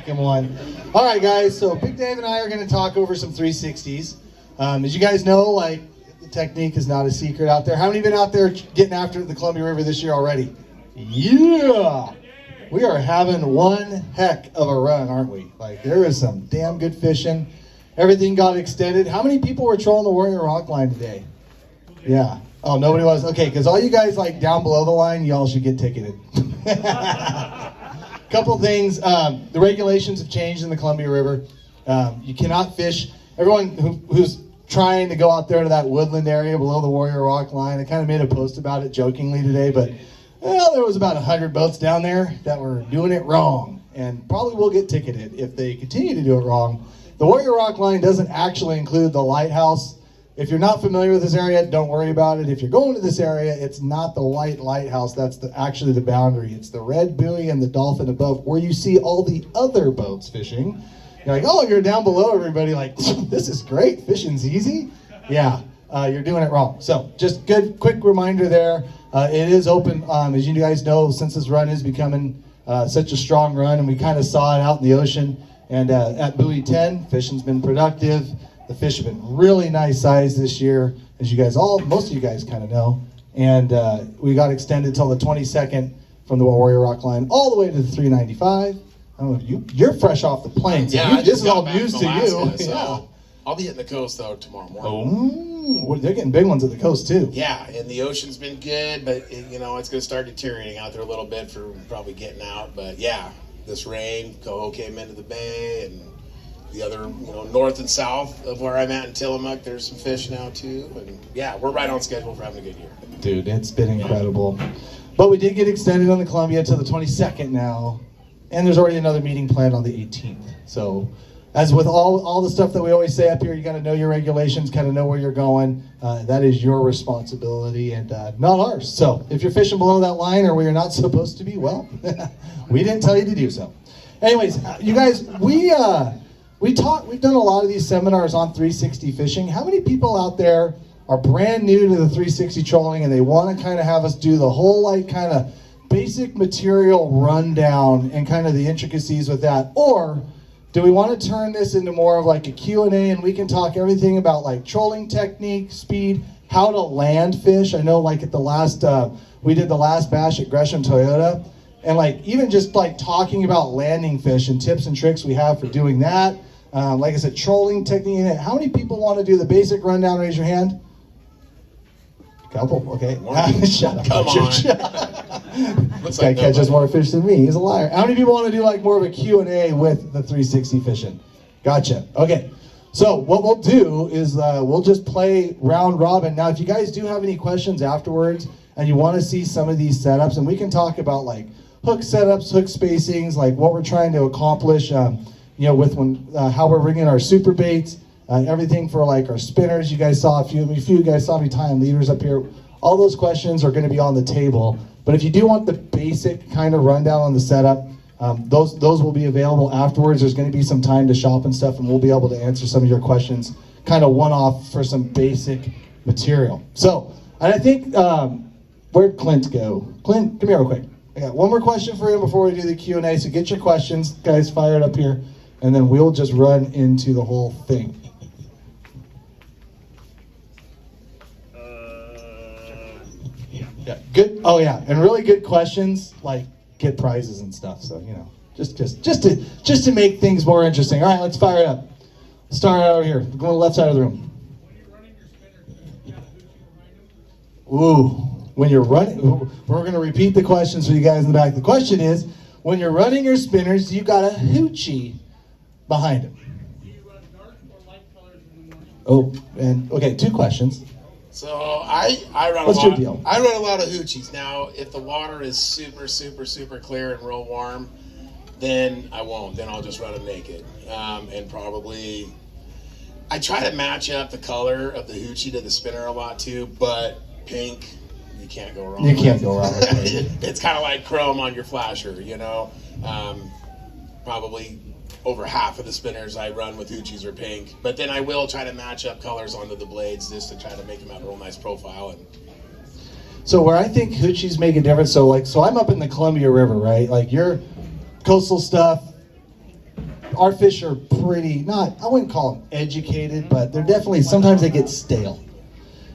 second one. All right, guys, so Big Dave and I are going to talk over some 360s. As you guys know, like, the technique is not a secret out there. How many have been out there getting after the Columbia River this year already? Yeah! We are having one heck of a run, aren't we? Like, there is some damn good fishing. Everything got extended. How many people were trolling the Warrior Rock line today? Yeah. Oh, nobody was? Okay, because all you guys, like, down below the line, y'all should get ticketed. Couple things. The regulations have changed in the Columbia River. You cannot fish. Everyone who's trying to go out there to that woodland area below the Warrior Rock line, I kind of made a post about it jokingly today, but well, there was about 100 boats down there that were doing it wrong and probably will get ticketed if they continue to do it wrong. The Warrior Rock line doesn't actually include the lighthouse. If you're not familiar with this area, don't worry about it. If you're going to this area, it's not the white lighthouse. That's actually the boundary. It's the red buoy and the dolphin above where you see all the other boats fishing. You're like, oh, you're down below everybody. Like, this is great. Fishing's easy. Yeah, you're doing it wrong. So just quick reminder there. It is open, as you guys know, since this run is becoming such a strong run, and we kind of saw it out in the ocean. And at Buoy 10, fishing's been productive. The fish have been really nice size this year, as you guys most of you guys kind of know. And we got extended till the 22nd from the Warrior Rock line all the way to the 395. I don't know if you're fresh off the plane, so yeah, this is all news to you. So yeah. I'll be hitting the coast though tomorrow morning. Oh, they're getting big ones at the coast too. Yeah, and the ocean's been good, but it's going to start deteriorating out there a little bit for probably getting out. But yeah, this rain, Coho came into the bay, and the other, north and south of where I'm at in Tillamook, there's some fish now too. And yeah, we're right on schedule for having a good year. Dude, it's been incredible. But we did get extended on the Columbia to the 22nd now, and there's already another meeting planned on the 18th. So, as with all the stuff that we always say up here, you got to know your regulations, kind of know where you're going. That is your responsibility and not ours. So, if you're fishing below that line or where you're not supposed to be, well, we didn't tell you to do so. Anyways, you guys, we've done a lot of these seminars on 360 fishing. How many people out there are brand new to the 360 trolling and they want to kind of have us do the whole like kind of basic material rundown and kind of the intricacies with that? Or do we want to turn this into more of like a Q&A and we can talk everything about like trolling technique, speed, how to land fish? I know like at the last, we did the last bash at Gresham Toyota, and like even just like talking about landing fish and tips and tricks we have for doing that. Like I said, trolling technique. How many people want to do the basic rundown? Raise your hand. Couple, okay. Shut up. Come on. This guy catches more fish than me. He's a liar. How many people want to do like more of a Q&A with the 360 fishing? Gotcha. Okay. So what we'll do is we'll just play round robin. Now, if you guys do have any questions afterwards and you want to see some of these setups, and we can talk about like hook setups, hook spacings, like what we're trying to accomplish, with how we're rigging our super baits. Everything for like our spinners. You guys saw a few of you guys saw me tying leaders up here. All those questions are going to be on the table. But if you do want the basic kind of rundown on the setup, those will be available afterwards. There's going to be some time to shop and stuff, and we'll be able to answer some of your questions kind of one-off for some basic material. So, and I think, where'd Clint go? Clint, come here real quick. I got one more question for you before we do the Q&A, so get your questions, guys, fired up here, and then we'll just run into the whole thing. Yeah, good. Oh yeah, and really good questions. Like get prizes and stuff. So just to make things more interesting. All right, let's fire it up. Start out over here. We're going to the left side of the room. Ooh, when you're running, we're going to repeat the questions for you guys in the back. The question is, when you're running your spinners, you got a hoochie behind it. Do you run dark or light colors in the morning? Oh, and okay, 2 questions. So I run What's a lot. your deal? I run a lot of hoochies. Now, if the water is super, super, super clear and real warm, then I won't. Then I'll just run them naked. And probably, I try to match up the color of the hoochie to the spinner a lot too. But pink, you can't go wrong. You can't go wrong with pink. It's kind of like chrome on your flasher, Probably over half of the spinners I run with hoochies are pink, but then I will try to match up colors onto the blades just to try to make them have a real nice profile. And so where I think hoochies make a difference, so I'm up in the Columbia River, right? Like your coastal stuff, our fish are pretty, not, I wouldn't call them educated, but they're definitely, sometimes they get stale.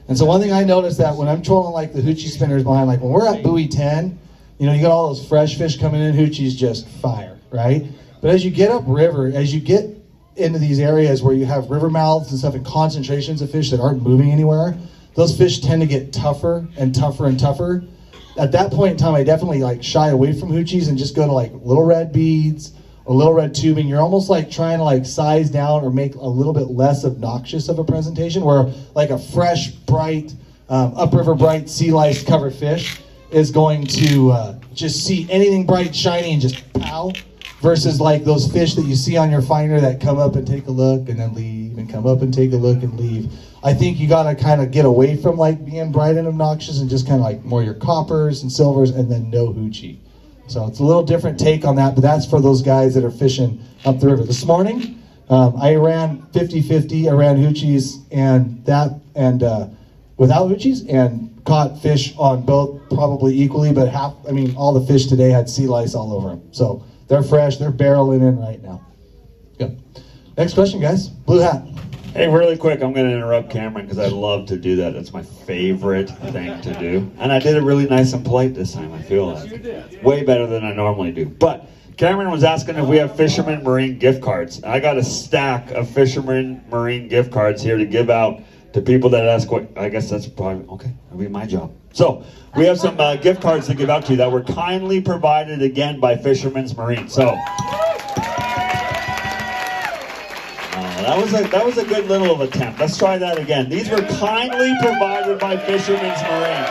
And so one thing I noticed that when I'm trolling like the hoochie spinners behind, like when we're at buoy 10, you know, you got all those fresh fish coming in, hoochie's just fire, right? But as you get upriver, as you get into these areas where you have river mouths and stuff and concentrations of fish that aren't moving anywhere, those fish tend to get tougher and tougher and tougher. At that point in time, I definitely like shy away from hoochies and just go to like little red beads or little red tubing. You're almost like trying to like size down or make a little bit less obnoxious of a presentation, where like a fresh, bright, upriver bright sea lice covered fish is going to just see anything bright, shiny, and just pow, versus like those fish that you see on your finder that come up and take a look and then leave and come up and take a look and leave. I think you got to kind of get away from like being bright and obnoxious and just kind of like more your coppers and silvers and then no hoochie. So it's a little different take on that, but that's for those guys that are fishing up the river. This morning, I ran 50-50. I ran hoochies and without hoochies, and caught fish on both probably equally, but all the fish today had sea lice all over them. So they're fresh, they're barreling in right now. Good. Next question, guys. Blue hat. Hey, really quick, I'm going to interrupt Cameron because I love to do that. That's my favorite thing to do. And I did it really nice and polite this time, I feel like. Way better than I normally do. But Cameron was asking if we have Fisherman Marine gift cards. I got a stack of Fisherman Marine gift cards here to give out to people that ask what, I guess that's probably, okay, that'll be my job. So, we have some gift cards to give out to you that were kindly provided again by Fisherman's Marine. So, that was a good little attempt. Let's try that again. These were kindly provided by Fisherman's Marine.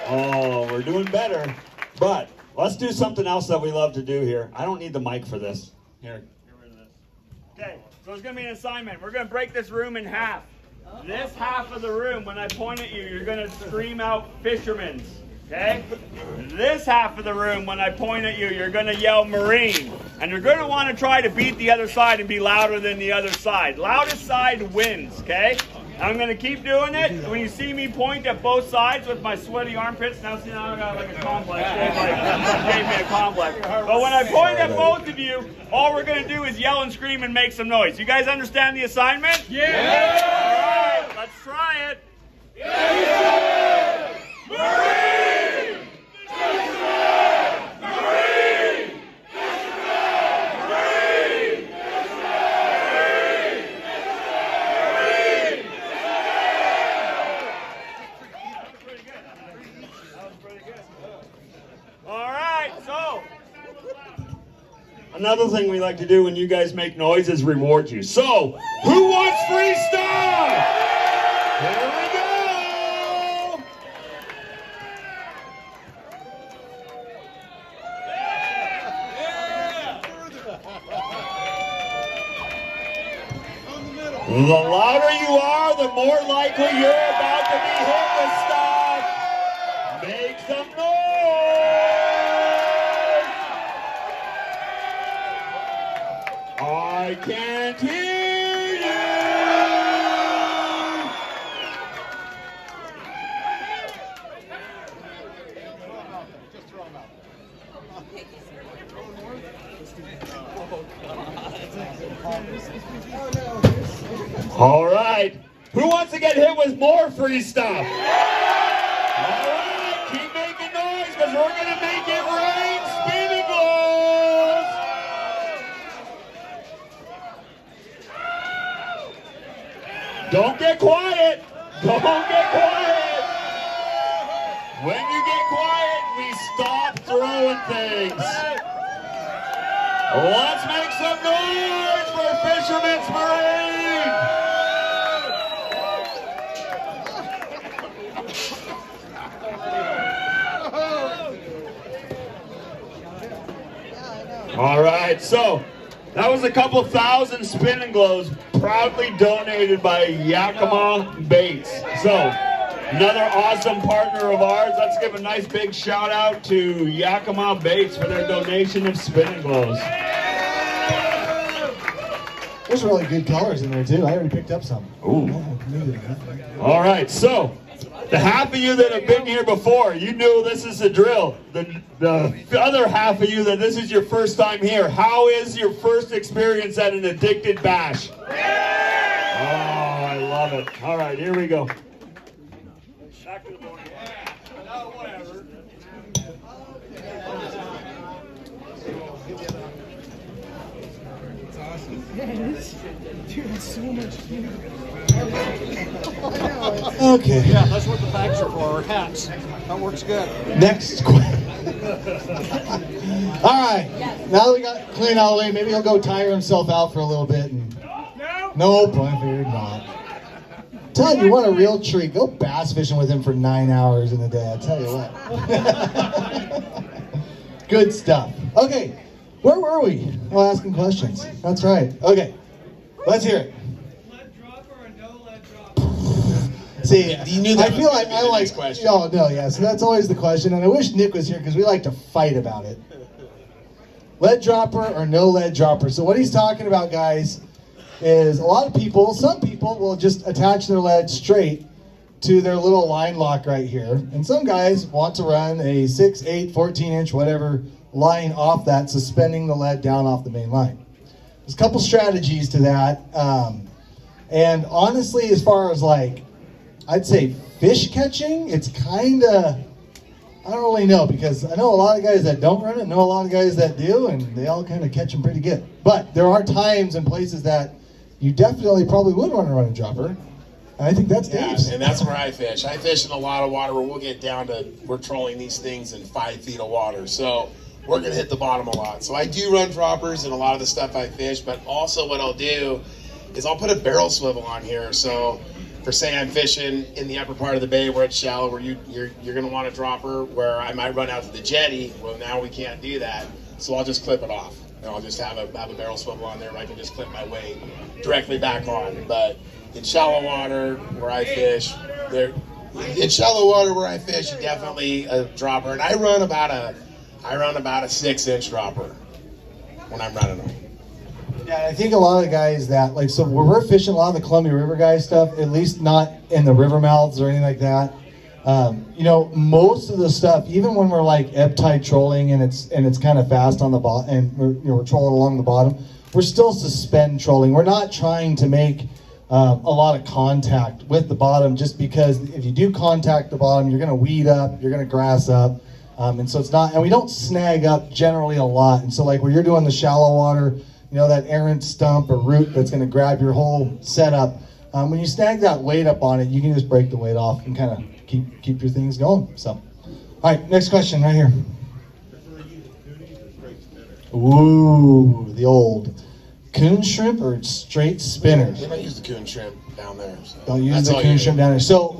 Oh, we're doing better. But let's do something else that we love to do here. I don't need the mic for this. Here, get rid of this. Okay, so it's going to be an assignment. We're going to break this room in half. This half of the room, when I point at you, you're going to scream out Fisherman's. Okay? This half of the room, when I point at you, you're going to yell Marine. And you're going to want to try to beat the other side and be louder than the other side. Loudest side wins, okay? I'm going to keep doing it. When you see me point at both sides with my sweaty armpits, now see, now I got like a complex. Gave me a complex. But when I point at both of you, all we're going to do is yell and scream and make some noise. You guys understand the assignment? Yeah! All right, let's try it. Yeah! Marine! Another thing we like to do when you guys make noise is reward you. So, who wants free stuff? Here we go! The louder you are, the more likely you're about to be hit with stuff. Make some noise! I can't hear you! All right. Who wants to get hit with more free stuff? All right. Keep making noise because we're going to make it rain spinning balls. Don't get quiet. Don't get quiet. When you get quiet, we stop throwing things. Let's make some noise for Fisherman's Marine. All right, so that was a couple thousand spinning glows proudly donated by Yakima Baits. So, another awesome partner of ours. Let's give a nice big shout out to Yakima Baits for their donation of spinning glows. There's really good colors in there too. I already picked up some. Ooh. All right, so The half of you that have been here before, you knew this is the drill. The other half of you that this is your first time here, how is your first experience at an addicted bash? Oh, I love it. All right, here we go. Back to the board. No, whatever. Dude, it's so much fun. Okay. Yeah, that's what the bags are for, hats. That works good. Next question. All right. Now that we got clean out of the way, maybe he'll go tire himself out for a little bit. And nope, I figured not. Tell you want a real treat. Go bass fishing with him for 9 hours in a day. I tell you what. Good stuff. Okay. Where were we? Oh, asking questions. That's right. Okay. Let's hear it. Lead dropper or no lead dropper? See, You knew that I feel was like gonna be I the like. next question. Oh no, yeah. So that's always the question, and I wish Nick was here because we like to fight about it. Lead dropper or no lead dropper? So what he's talking about, guys, is a lot of people. Some people will just attach their lead straight to their little line lock right here, and some guys want to run a 6, 8, 14-inch, whatever line off that, suspending the lead down off the main line. There's a couple strategies to that, and honestly, as far as like, I'd say fish catching, it's kind of, I don't really know, because I know a lot of guys that don't run it, know a lot of guys that do, and they all kind of catch them pretty good. But there are times and places that you definitely probably would want to run a dropper, and I think that's Dave's. And that's where I fish. I fish in a lot of water where we'll get down to, we're trolling these things in 5 feet of water. So we're going to hit the bottom a lot. So I do run droppers in a lot of the stuff I fish, but also what I'll do is I'll put a barrel swivel on here. So for say I'm fishing in the upper part of the bay where it's shallow, where you're going to want a dropper, where I might run out to the jetty. Well, now we can't do that. So I'll just clip it off. And I'll just have a barrel swivel on there where I can just clip my weight directly back on. But in shallow water where I fish, you definitely a dropper. And I run about a 6-inch dropper when I'm running them. Yeah, I think a lot of the guys that, like, so when we're fishing a lot of the Columbia River guys stuff, at least not in the river mouths or anything like that, most of the stuff, even when we're like ebb tide trolling and it's kind of fast on the bottom, and we're trolling along the bottom, we're still suspend trolling. We're not trying to make a lot of contact with the bottom, just because if you do contact the bottom, you're going to weed up, you're going to grass up, and so it's not, and we don't snag up generally a lot. And so like where you're doing the shallow water, that errant stump or root that's going to grab your whole setup, when you snag that weight up on it, you can just break the weight off and kind of keep your things going. So, all right, next question right here. Ooh, the old coon shrimp or straight spinners? They might use the coon shrimp down there. So Don't use the coon shrimp down there. So,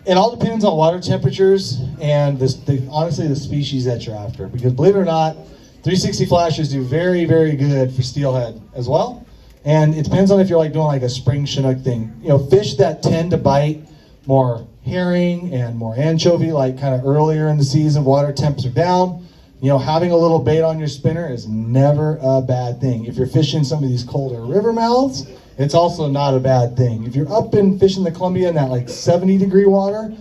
it all depends on water temperatures and honestly the species that you're after. Because believe it or not, 360 flashers do very, very good for steelhead as well. And it depends on if you're like doing like a spring Chinook thing. Fish that tend to bite more herring and more anchovy, like kind of earlier in the season, water temps are down. Having a little bait on your spinner is never a bad thing. If you're fishing some of these colder river mouths, it's also not a bad thing. If you're up and fishing the Columbia in that like 70-degree water,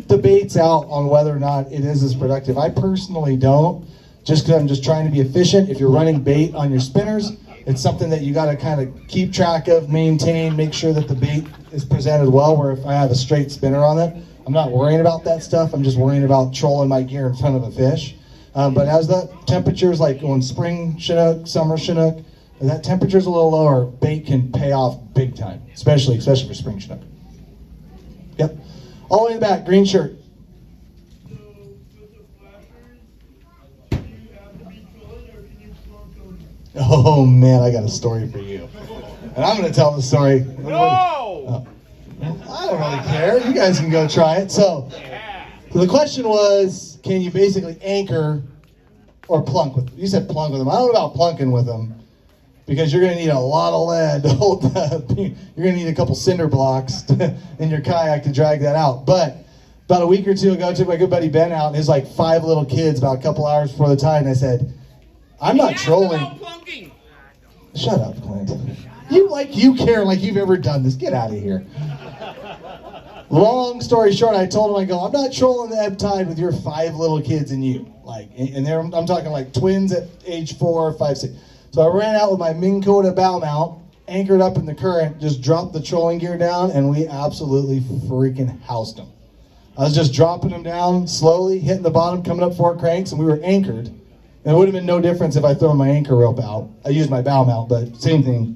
debates out on whether or not it is as productive. I personally don't, just because I'm just trying to be efficient. If you're running bait on your spinners, it's something that you got to kind of keep track of, maintain, make sure that the bait is presented well, where if I have a straight spinner on it, I'm not worrying about that stuff. I'm just worrying about trolling my gear in front of a fish. But as the temperatures, like going spring Chinook, summer Chinook, if that temperature's a little lower, bait can pay off big time, especially for spring Chinook. Yep. All the way in the back, green shirt. So, with the flashers, do you have to be trolling or can you plunk them? Oh man, I got a story for you. And I'm going to tell the story. No! Oh. I don't really care. You guys can go try it. So the question was, can you basically anchor or plunk with them? You said plunk with them. I don't know about plunking with them, because you're going to need a lot of lead to hold that. You're going to need a couple cinder blocks in your kayak to drag that out. But about a week or two ago, I took my good buddy Ben out and his like 5 little kids about a couple hours before the tide, and I said, I'm not trolling. Shut up, Clint. You care like you've ever done this. Get out of here. Long story short, I told him, I go, I'm not trolling the ebb tide with your 5 little kids and you. Like, and I'm talking like twins at age 4, 5, 6. So I ran out with my Minn Kota bow mount, anchored up in the current, just dropped the trolling gear down, and we absolutely freaking housed them. I was just dropping them down slowly, hitting the bottom, coming up 4 cranks, and we were anchored. And it would have been no difference if I thrown my anchor rope out. I used my bow mount, but same thing.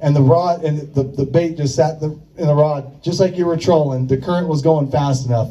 And the rod and the bait just sat in the rod, just like you were trolling. The current was going fast enough,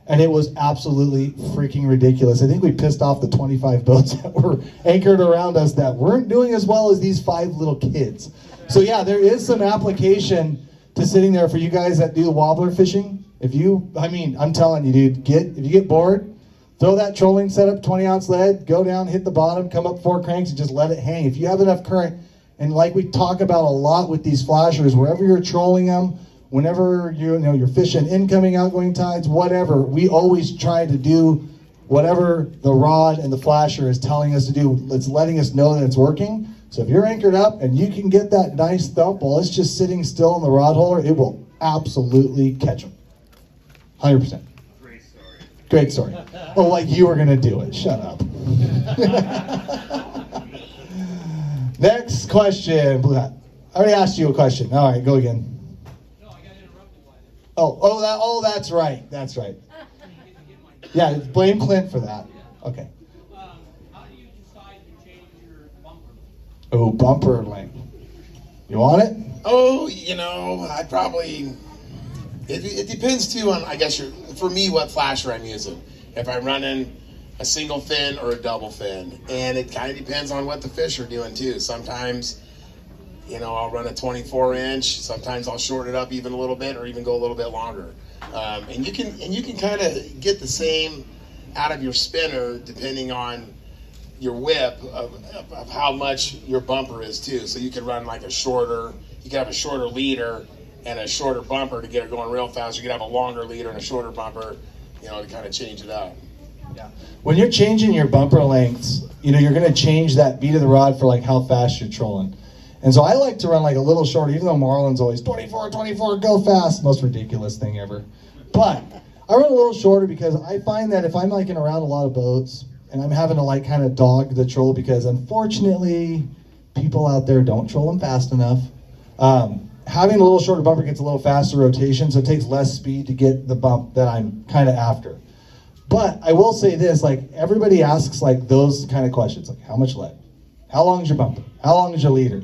and it was absolutely freaking ridiculous. I think we pissed off the 25 boats that were anchored around us that weren't doing as well as these 5 little kids. So yeah, there is some application to sitting there for you guys that do wobbler fishing. I'm telling you, dude, if you get bored, throw that trolling setup, 20-ounce lead, go down, hit the bottom, come up 4 cranks, and just let it hang. If you have enough current. And like we talk about a lot with these flashers, wherever you're trolling them, whenever you're fishing incoming, outgoing tides, whatever, we always try to do whatever the rod and the flasher is telling us to do. It's letting us know that it's working. So if you're anchored up and you can get that nice thump while it's just sitting still in the rod holder, it will absolutely catch them. 100%. Great story. Oh, like you were going to do it. Shut up. Next question. I already asked you a question. All right, go again. No, I got interrupted by that. That's right. That's right. Yeah, blame Clint for that. Okay. How do you decide to change your bumper? Oh, bumper length. You want it? Oh, I probably. It depends too on, I guess, for me, what flasher I'm using. If I'm running a single fin or a double fin, and it kind of depends on what the fish are doing too. Sometimes, I'll run a 24-inch. Sometimes I'll shorten it up even a little bit, or even go a little bit longer. And you can kind of get the same out of your spinner depending on your whip of how much your bumper is too. So you can run like you can have a shorter leader and a shorter bumper to get it going real fast. You can have a longer leader and a shorter bumper, to kind of change it up. Yeah. When you're changing your bumper lengths, you're going to change that beat of the rod for like how fast you're trolling. And so I like to run like a little shorter, even though Marlin's always 24, go fast, most ridiculous thing ever. But I run a little shorter because I find that if I'm like around a lot of boats and I'm having to like kind of dog the troll, because unfortunately people out there don't troll them fast enough. Having a little shorter bumper gets a little faster rotation, so it takes less speed to get the bump that I'm kind of after. But I will say this, like everybody asks like those kind of questions, like how much lead? How long is your bumper? How long is your leader?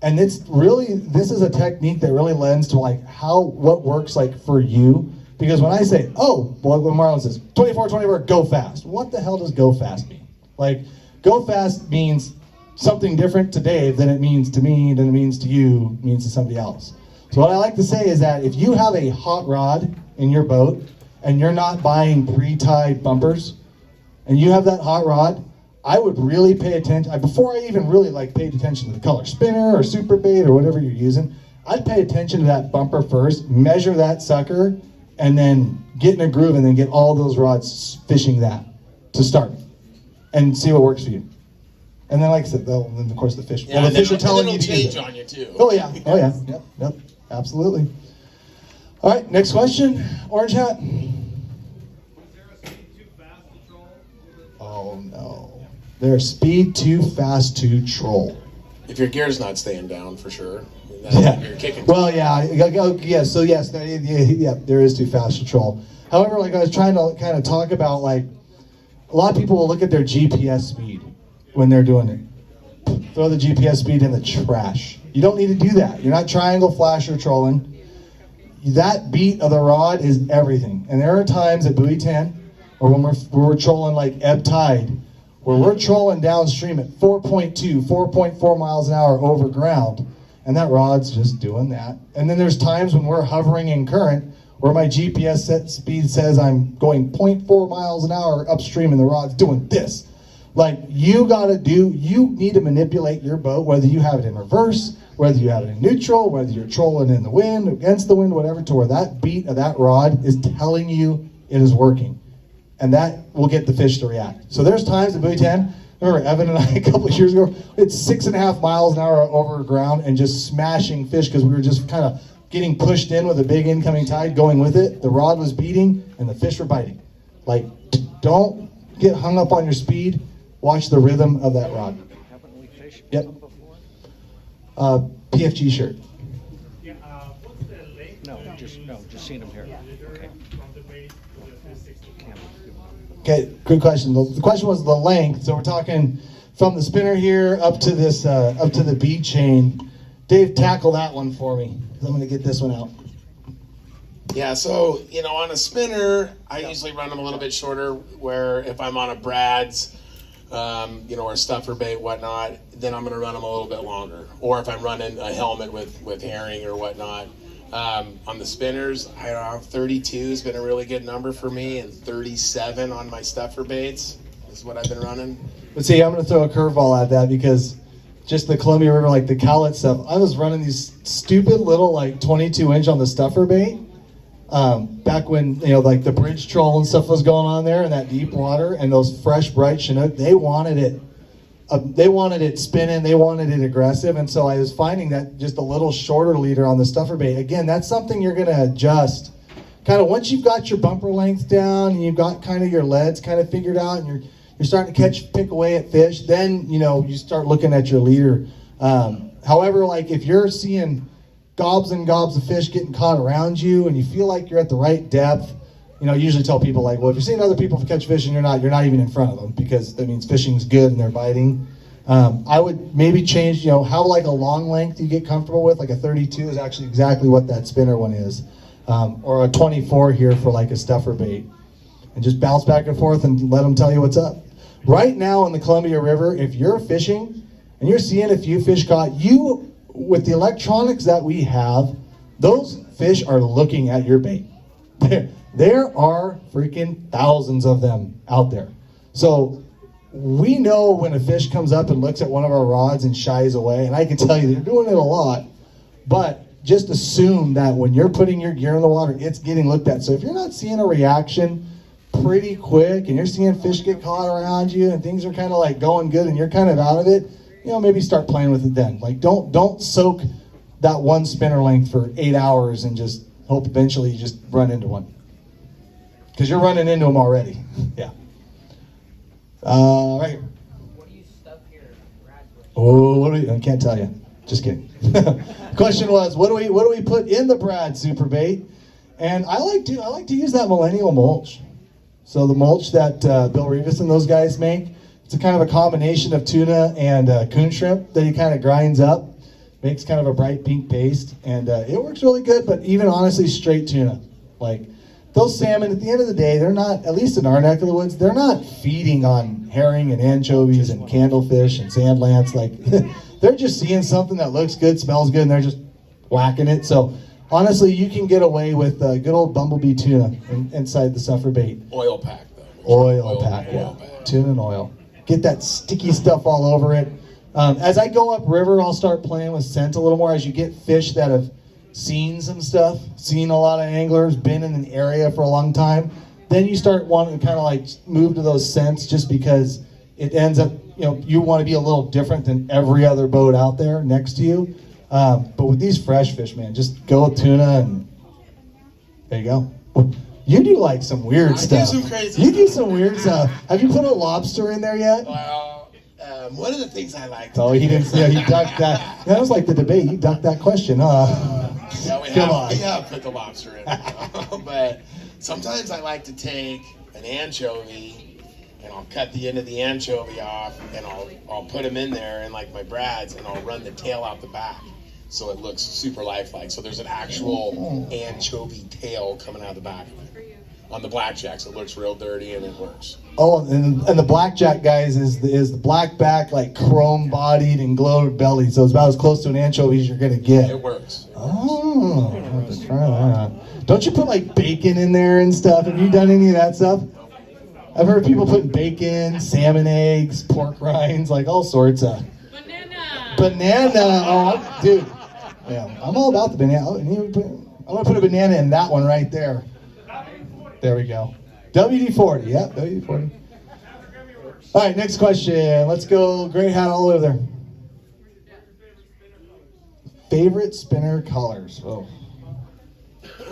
And this is a technique that really lends to like what works like for you. Because when I say, when Marlon says 24, go fast. What the hell does go fast mean? Like go fast means something different to Dave than it means to me, than it means to you, means to somebody else. So what I like to say is that if you have a hot rod in your boat and you're not buying pre-tied bumpers and you have that hot rod, I would really pay attention. Before I even really paid attention to the color spinner or super bait or whatever you're using, I'd pay attention to that bumper first, measure that sucker, and then get in a groove and then get all those rods fishing that to start and see what works for you. And then, like I said, then of course the fish. Yeah, well, the fish are telling it'll you to change use it. on you too. Oh yeah. Yep. Absolutely. All right, next question. Orange hat. Was there a speed too fast to troll? Oh no. There's speed too fast to troll. If your gear's not staying down, for sure. Yeah. You're kicking. Well, yeah. So yes, there is too fast to troll. However, like I was trying to kind of talk about, like a lot of people will look at their GPS speed when they're doing it. Throw the GPS speed in the trash. You don't need to do that. You're not triangle flasher trolling. That beat of the rod is everything. And there are times at buoy 10 or when we're trolling like ebb tide, where we're trolling downstream at 4.2, 4.4 miles an hour over ground, and that rod's just doing that. And then there's times when we're hovering in current where my GPS set speed says I'm going 0.4 miles an hour upstream and the rod's doing this. Like you need to manipulate your boat, whether you have it in reverse, whether you have it in neutral, whether you're trolling in the wind, against the wind, whatever, to where that beat of that rod is telling you it is working. And that will get the fish to react. So there's times at buoy 10, remember Evan and I a couple of years ago, it's 6.5 miles an hour over ground and just smashing fish because we were just kind of getting pushed in with a big incoming tide going with it. The rod was beating and the fish were biting. Like, don't get hung up on your speed. Watch the rhythm of that rod. Haven't we fished Yep. them before? PFG shirt. Yeah, what's the length? No, just seen them here. Okay. From the bait to the 360. Okay, good question. The question was the length. So we're talking from the spinner here up to this, up to the bead chain. Dave, tackle that one for me. I'm going to get this one out. Yeah, so, on a spinner, I usually run them a little bit shorter, where if I'm on a Brad's, or a stuffer bait, whatnot, then I'm going to run them a little bit longer. Or if I'm running a helmet with herring or whatnot. On the spinners, I don't know, 32 has been a really good number for me, and 37 on my stuffer baits is what I've been running. But see, I'm going to throw a curveball at that because just the Columbia River, like the Cowlet stuff, I was running these stupid little 22-inch on the stuffer bait. Back when, like the bridge troll and stuff was going on there in that deep water, and those fresh, bright Chinook, they wanted it spinning, they wanted it aggressive, and so I was finding that just a little shorter leader on the stuffer bait. Again, that's something you're going to adjust. Kind of once you've got your bumper length down and you've got kind of your leads kind of figured out, and you're starting to pick away at fish, then, you start looking at your leader. However, like if you're seeing gobs and gobs of fish getting caught around you and you feel like you're at the right depth, I usually tell people well, if you're seeing other people catch fish and you're not even in front of them, because that means fishing's good and they're biting. I would maybe change, how a long length you get comfortable with, like a 32 is actually exactly what that spinner one is. Or a 24 here for like a stuffer bait. And just bounce back and forth and let them tell you what's up. Right now in the Columbia River, if you're fishing and you're seeing a few fish caught, with the electronics that we have, those fish are looking at your bait. There are freaking thousands of them out there. So we know when a fish comes up and looks at one of our rods and shies away, and I can tell you they're doing it a lot, but just assume that when you're putting your gear in the water, it's getting looked at. So if you're not seeing a reaction pretty quick and you're seeing fish get caught around you and things are kind of going good and you're kind of out of it, maybe start playing with it then. Don't soak that one spinner length for 8 hours and just hope eventually you just run into one. Because you're running into them already. Yeah. Right here. What do you stuff here, Bradford? Oh, I can't tell you. Just kidding. Question was, what do we put in the Brad super bait? And I like to use that millennial mulch. So the mulch that Bill Rivas and those guys make, it's a kind of a combination of tuna and coon shrimp that he kind of grinds up, makes kind of a bright pink paste, and it works really good. But even honestly, straight tuna, those salmon, at the end of the day, they're not, at least in our neck of the woods, they're not feeding on herring and anchovies and candlefish and sand lance. They're just seeing something that looks good, smells good, and they're just whacking it. So honestly, you can get away with good old bumblebee tuna inside the suffer bait. Oil pack, though. Oil pack. Tuna and oil. Get that sticky stuff all over it. As I go upriver, I'll start playing with scent a little more as you get fish that have seen some stuff, seen a lot of anglers, been in an area for a long time. Then you start wanting to kind of move to those scents, just because it ends up, you want to be a little different than every other boat out there next to you. But with these fresh fish, man, just go with tuna and there you go. You do some weird stuff. I do some crazy You do stuff. some weird stuff. Have you put a lobster in there yet? Well, one of the things I like to Oh, do- he didn't. Yeah, he ducked that. That was like the debate. You ducked that question, huh? Yeah, we Come on. have put the lobster in. But sometimes I like to take an anchovy and I'll cut the end of the anchovy off and I'll put them in there in my Brad's and I'll run the tail out the back so it looks super lifelike. So there's an actual anchovy tail coming out of the back of it. On the blackjack, so it looks real dirty and it works. Oh, and the blackjack, guys, is the black back, chrome bodied and glowed belly. So it's about as close to an anchovy as you're gonna get. It works. Oh, I'll have to try that. Don't you put bacon in there and stuff? Have you done any of that stuff? I've heard people putting bacon, salmon eggs, pork rinds, all sorts of. Banana. Oh, dude. Yeah, I'm all about the banana. I'm gonna put a banana in that one right there. There we go. WD-40. Yep, WD-40. All right, next question. Let's go gray hat all over there. Favorite spinner colors. Oh.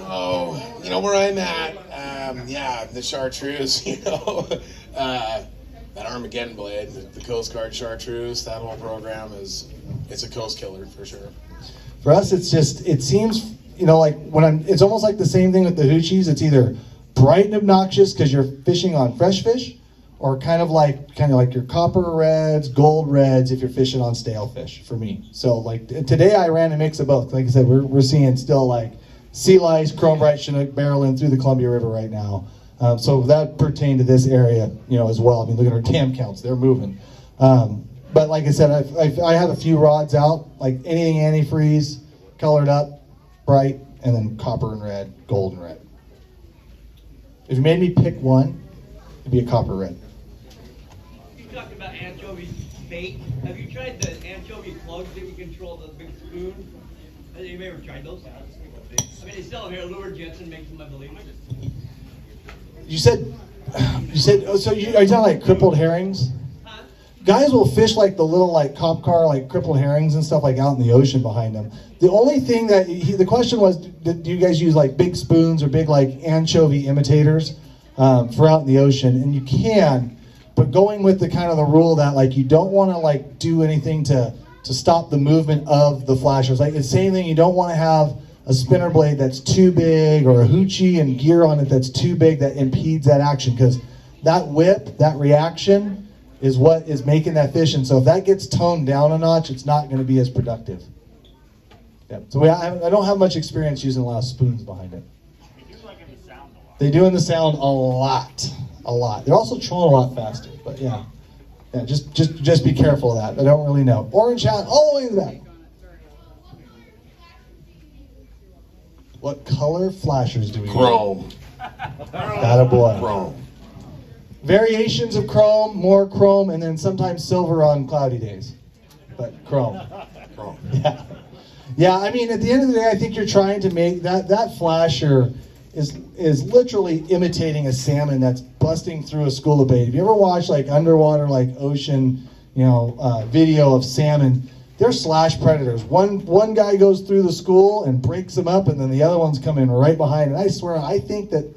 Oh, you know where I'm at? Yeah, the chartreuse. That Armageddon blade, the Coast Guard chartreuse. That whole program it's a coast killer for sure. For us, it seems, like it's almost like the same thing with the hoochies. It's either bright and obnoxious because you're fishing on fresh fish, or kind of like your copper reds, gold reds if you're fishing on stale fish. For me, so like today I ran a mix of both. Like I said, we're seeing still like sea lice, chrome bright Chinook barreling through the Columbia River right now. So that pertained to this area, as well. I mean, look at our dam counts; they're moving. But like I said, I have a few rods out, like anything antifreeze, colored up, bright, and then copper and red, gold and red. If you made me pick one, it'd be a copper red. You talked about anchovy bait. Have you tried the anchovy plugs that you control the big spoon? Have you ever tried those? I mean, they sell them here. Lure Jensen makes them, I believe. You said, oh, so are you talking like crippled herrings? Huh? Guys will fish like the little like cop car, like crippled herrings and stuff like out in the ocean behind them. The only thing that the question was, do you guys use like big spoons or big like anchovy imitators for out in the ocean? And you can, but going with the kind of the rule that like you don't want to like do anything to stop the movement of the flashers. Like it's the same thing, you don't want to have a spinner blade that's too big or a hoochie and gear on it that's too big that impedes that action, because that whip, that reaction is what is making that fish. And so if that gets toned down a notch, it's not going to be as productive. Yeah. So I don't have much experience using a lot of spoons behind it. They do in the sound a lot. They're also trolling a lot faster, but yeah. Yeah, just be careful of that. I don't really know. Orange hat all the way in the back. What color flashers do we Chrome. Atta boy. Chrome. Variations of chrome, more chrome, and then sometimes silver on cloudy days. But chrome. Chrome. Yeah. Yeah, I mean, at the end of the day, I think you're trying to make that flasher is literally imitating a salmon that's busting through a school of bait. If you ever watch like underwater, like ocean, video of salmon, they're slash predators. One guy goes through the school and breaks them up, and then the other ones come in right behind. And I swear, I think that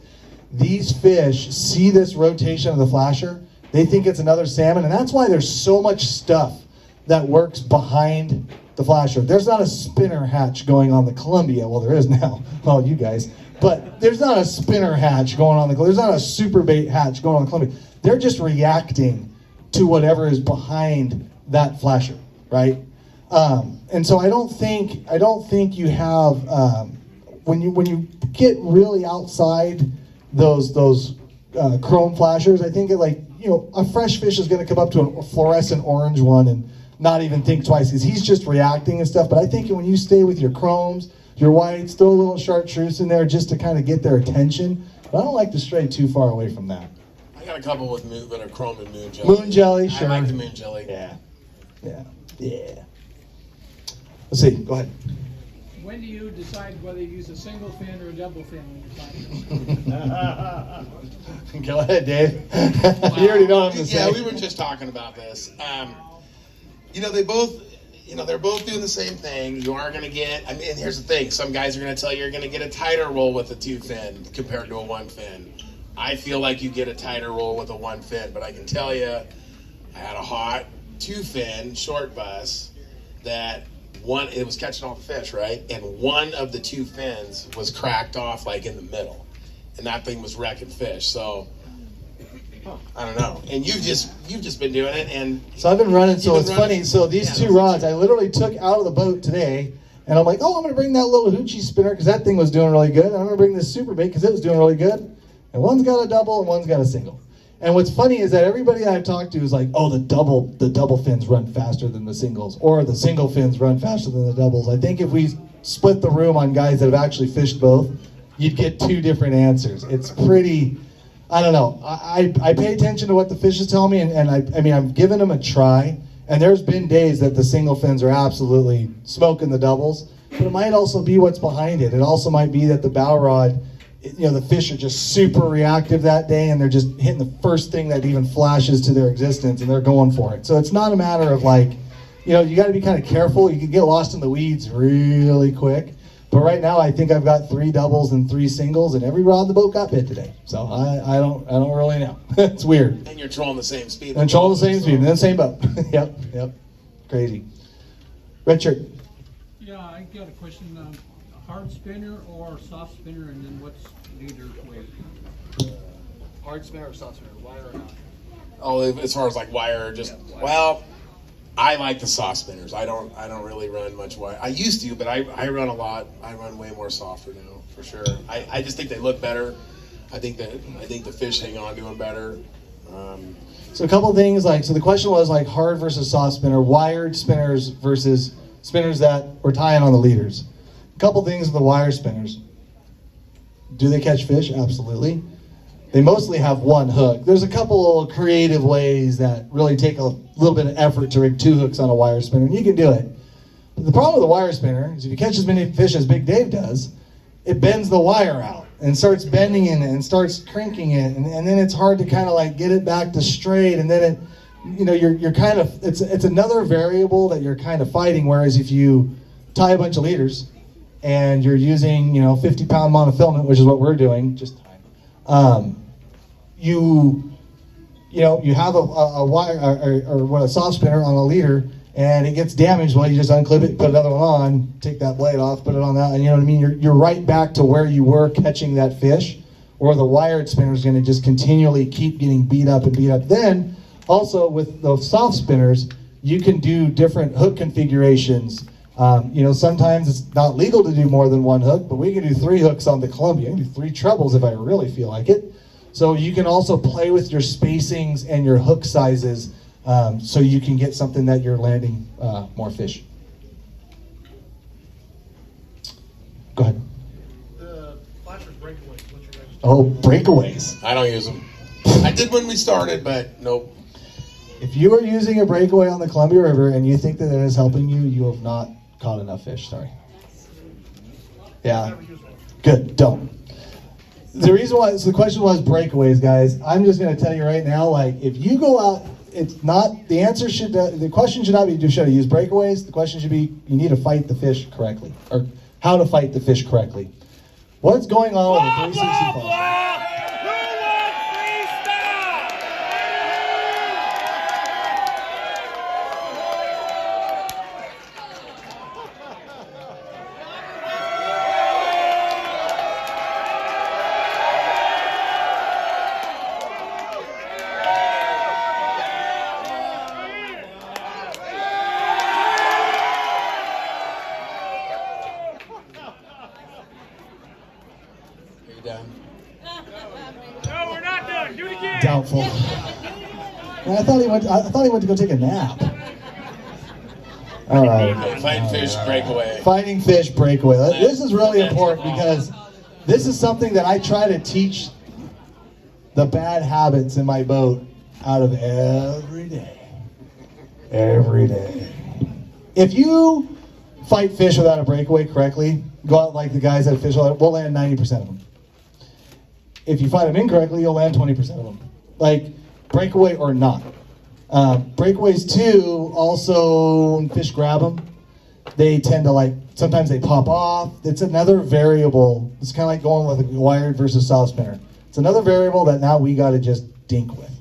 these fish see this rotation of the flasher. They think it's another salmon, and that's why there's so much stuff that works behind the flasher. There's not a spinner hatch going on the Columbia. Well, there is now. Well, you guys. But there's not a spinner hatch going on the Columbia. There's not a super bait hatch going on the Columbia. They're just reacting to whatever is behind that flasher, right? And so I don't think you have when you get really outside those chrome flashers. I think a fresh fish is going to come up to a fluorescent orange one and not even think twice because he's just reacting and stuff. But I think when you stay with your chromes, your whites, throw a little chartreuse in there just to kind of get their attention. But I don't like to stray too far away from that. I got a couple with that are chrome and moon jelly. Moon jelly, sure. I like the moon jelly. Yeah. Let's see. Go ahead. When do you decide whether you use a single fin or a double fin when you're flying? Go ahead, Dave. You already know what I'm going to say. Yeah, we were just talking about this. They're both doing the same thing. You are going to get, and here's the thing. Some guys are going to tell you you're going to get a tighter roll with a 2-fin compared to a 1-fin. I feel like you get a tighter roll with a 1-fin, but I can tell you, I had a hot 2-fin short bus that it was catching all the fish, right? And one of the 2 fins was cracked off like in the middle. And that thing was wrecking fish. So I don't know. And you've just been doing it, and so I've been running. So it's funny. So these 2 rods, I literally took out of the boat today, and I'm like, I'm going to bring that little hoochie spinner because that thing was doing really good. And I'm going to bring this super bait because it was doing really good. And one's got a double and one's got a single. And what's funny is that everybody I've talked to is like, the double fins run faster than the singles, or the single fins run faster than the doubles. I think if we split the room on guys that have actually fished both, you'd get 2 different answers. It's pretty. I don't know. I pay attention to what the fish is telling me, and I'm giving them a try. And there's been days that the single fins are absolutely smoking the doubles, but it might also be what's behind it. It also might be that the bow rod, the fish are just super reactive that day, and they're just hitting the first thing that even flashes to their existence, and they're going for it. So it's not a matter of you got to be kind of careful. You can get lost in the weeds really quick. But right now, I think I've got 3 doubles and 3 singles, and every rod in the boat got bit today. So I don't really know. It's weird. And you're trolling the same speed. And trolling the same speed, and then same boat. Yep. Crazy. Richard. Yeah, I got a question. Hard spinner or soft spinner, and then what's leader's weight? Hard spinner or soft spinner, wire or not? Oh, as far as like wire, well, I like the soft spinners. I don't really run much wire. I used to, but I run a lot. I run way more softer now, for sure. I just think they look better. I think the fish hang on to them better. So a couple of things, so the question was hard versus soft spinner, wired spinners versus spinners that were tying on the leaders. A couple things with the wire spinners. Do they catch fish? Absolutely. They mostly have one hook. There's a couple creative ways that really take a little bit of effort to rig 2 hooks on a wire spinner, and you can do it. But the problem with a wire spinner is if you catch as many fish as Big Dave does, it bends the wire out and starts bending in it and starts cranking it, and then it's hard to kind of get it back to straight, and then you're kind of, it's another variable that you're kind of fighting, whereas if you tie a bunch of leaders and you're using 50-pound monofilament, which is what we're doing, just you have a wire or a soft spinner on a leader, and it gets damaged. Well, you just unclip it, put another one on, take that blade off, put it on that, and you know what I mean. You're right back to where you were catching that fish. Or the wired spinner is going to just continually keep getting beat up and beat up. Then also with those soft spinners, you can do different hook configurations. Sometimes it's not legal to do more than 1 hook, but we can do 3 hooks on the Columbia. I can do 3 trebles if I really feel like it. So you can also play with your spacings and your hook sizes, so you can get something that you're landing more fish. Go ahead. The flashers breakaways, what's your guys' Oh, breakaways. I don't use them. I did when we started, but nope. If you are using a breakaway on the Columbia River and you think that it is helping you, you have not caught enough fish. Sorry. Yeah. Good. Don't. The reason why, so the question was breakaways, guys. I'm just going to tell you right now, if you go out, it's not, the question should not be, should I use breakaways? The question should be, you need to fight the fish correctly, or how to fight the fish correctly. What's going on with the 365? No, we're not done. Do it again. Doubtful. I thought he went to go take a nap. All right. Fighting fish breakaway. Fighting fish breakaway. This is really important because this is something that I try to teach the bad habits in my boat out of every day. Every day. If you fight fish without a breakaway correctly, go out like the guys that fish, we'll land 90% of them. If you fight them incorrectly, you'll land 20% of them. Breakaway or not. Breakaways too, also when fish grab them, they tend to sometimes they pop off. It's another variable. It's kind of like going with a wired versus soft spinner. It's another variable that now we got to just dink with,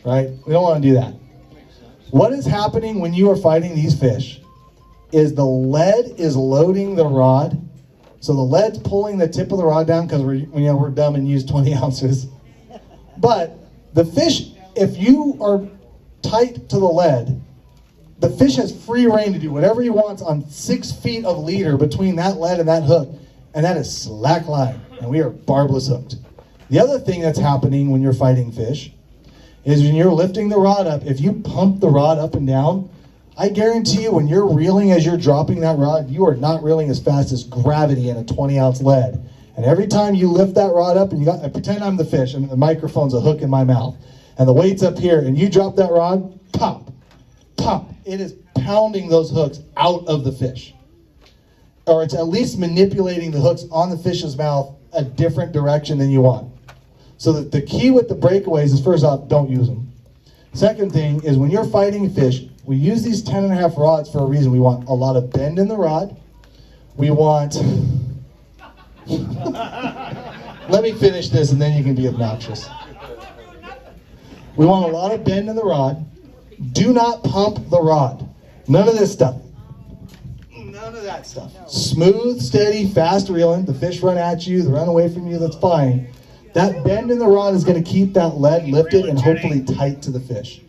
right? We don't want to do that. What is happening when you are fighting these fish is the lead is loading the rod. So the lead's pulling the tip of the rod down because we're dumb and use 20 ounces. But the fish, if you are tight to the lead, the fish has free reign to do whatever he wants on 6 feet of leader between that lead and that hook, and that is slack line, and we are barbless hooked. The other thing that's happening when you're fighting fish is when you're lifting the rod up, if you pump the rod up and down, I guarantee you when you're reeling as you're dropping that rod, you are not reeling as fast as gravity in a 20-ounce lead. And every time you lift that rod up, and pretend I'm the fish, and the microphone's a hook in my mouth, and the weight's up here, and you drop that rod, pop, pop. It is pounding those hooks out of the fish. Or it's at least manipulating the hooks on the fish's mouth a different direction than you want. So that the key with the breakaways is, first off, don't use them. Second thing is when you're fighting fish, we use these 10.5 rods for a reason. We want a lot of bend in the rod. We want Let me finish this and then you can be obnoxious. We want a lot of bend in the rod. Do not pump the rod. None of this stuff. None of that stuff. Smooth, steady, fast reeling. The fish run at you, they run away from you, that's fine. That bend in the rod is going to keep that lead lifted and hopefully tight to the fish.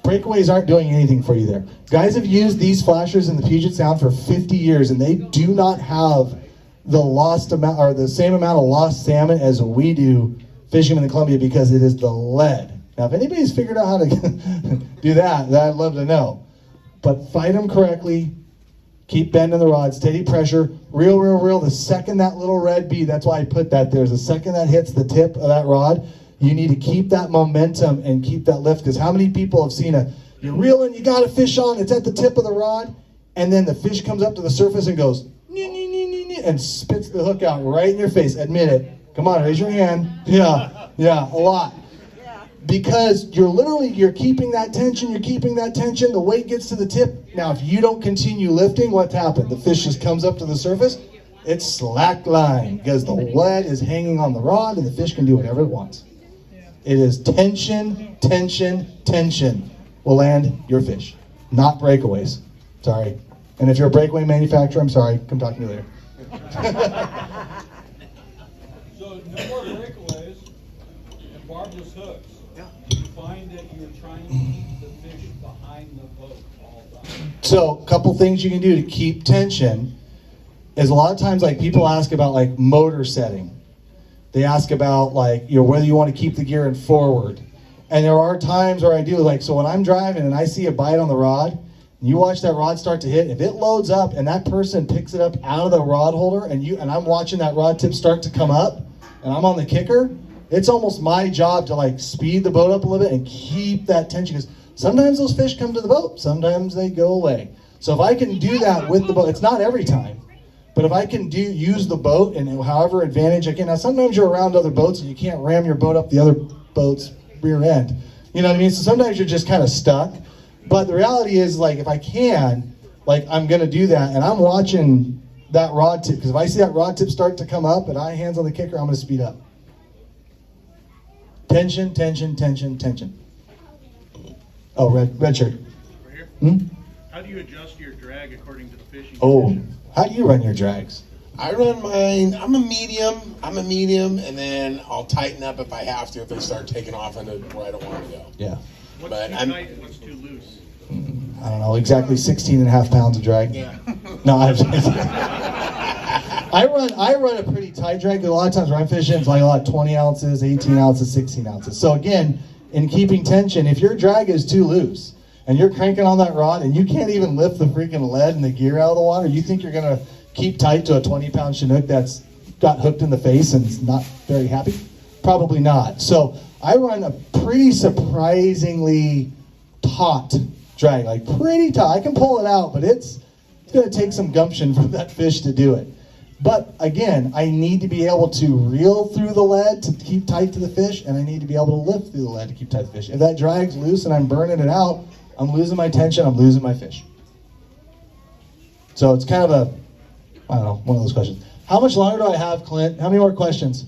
Breakaways aren't doing anything for you there. Guys have used these flashers in the Puget Sound for 50 years and they do not have the lost amount or the same amount of lost salmon as we do fishing in the Columbia because it is the lead. Now, if anybody's figured out how to do that, I'd love to know. But fight them correctly. Keep bending the rod, steady pressure, reel, reel, reel. The second that little red bead, that's why I put that there, the second that hits the tip of that rod, you need to keep that momentum and keep that lift. Because how many people have seen you're reeling, you got a fish on, it's at the tip of the rod, and then the fish comes up to the surface and goes, and spits the hook out right in your face. Admit it. Come on, raise your hand. Yeah, a lot. Because you're keeping that tension, the weight gets to the tip. Now, if you don't continue lifting, what's happened? The fish just comes up to the surface, it's slack line, because the lead is hanging on the rod and the fish can do whatever it wants. It is tension, tension, tension will land your fish, not breakaways. Sorry. And if you're a breakaway manufacturer, I'm sorry, come talk to me later. So no more breakaways and barbless hooks. You find that you're trying to keep the fish behind the boat all the time. So a couple things you can do to keep tension is a lot of times like people ask about like motor setting. They ask about like, whether you want to keep the gear in forward. And there are times where I do like, so when I'm driving and I see a bite on the rod, and you watch that rod start to hit, if it loads up and that person picks it up out of the rod holder and I'm watching that rod tip start to come up and I'm on the kicker, it's almost my job to like speed the boat up a little bit and keep that tension, because sometimes those fish come to the boat, sometimes they go away. So if I can do that with the boat, it's not every time, but if I can use the boat and however advantage I can. Now sometimes you're around other boats and you can't ram your boat up the other boat's rear end. You know what I mean? So sometimes you're just kind of stuck. But the reality is, like, if I can, like, I'm going to do that, and I'm watching that rod tip, because if I see that rod tip start to come up and I hands on the kicker, I'm going to speed up. Tension, tension, tension, tension. Oh, red shirt. Right here? How do you adjust your drag according to the fishing conditions? How do you run your drags? I run mine, I'm a medium, and then I'll tighten up if I have to if they start taking off into where I don't want to go. Yeah. What's But too I'm- tight and what's too loose? I don't know, exactly 16 and a half pounds of drag. Yeah. No, I run a pretty tight drag. A lot of times when I'm fishing, it's like a lot 20 ounces, 18 ounces, 16 ounces. So again, in keeping tension, if your drag is too loose and you're cranking on that rod and you can't even lift the freaking lead and the gear out of the water, you think you're going to keep tight to a 20-pound Chinook that's got hooked in the face and is not very happy? Probably not. So I run a pretty surprisingly taut drag, like pretty taut. I can pull it out, but it's going to take some gumption from that fish to do it. But again, I need to be able to reel through the lead to keep tight to the fish, and I need to be able to lift through the lead to keep tight to the fish. If that drag's loose and I'm burning it out, I'm losing my tension, I'm losing my fish. So it's kind of a, I don't know, one of those questions. How much longer do I have, Clint? How many more questions?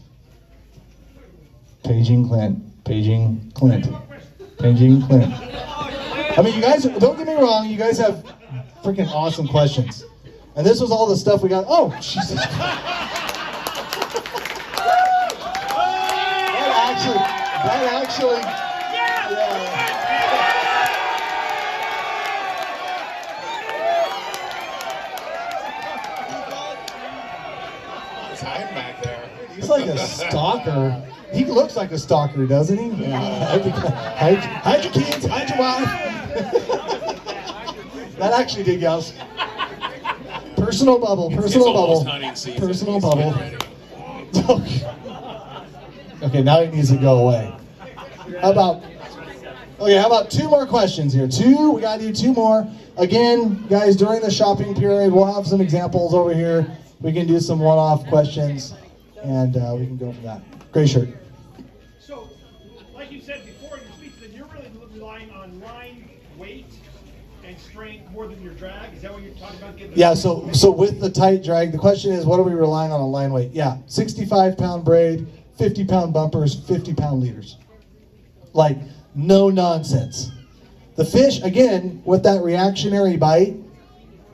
Paging Clint. Paging Clint. Paging Clint. I mean, you guys, don't get me wrong, you guys have freaking awesome questions. And this was all the stuff we got. Oh, Jesus. That actually, yeah. He's hiding back there. He's like a stalker. He looks like a stalker, doesn't he? Yeah. Hide your kids, hide your wife. That actually did, guys. Personal bubble, personal It's almost bubble. hunting season. Personal He's bubble. getting ready. Okay, now he needs to go away. How about two more questions here? We gotta do two more. Again, guys, during the shopping period, we'll have some examples over here. We can do some one-off questions, and we can go from that. Gray shirt. So, like you said before in your speech, that you're really relying on line weight and strain more than your drag? Is that what you're talking about? Getting Yeah, so with the tight drag, the question is, what are we relying on line weight? Yeah, 65-pound braid, 50-pound bumpers, 50-pound leaders. Like, no nonsense. The fish, again, with that reactionary bite,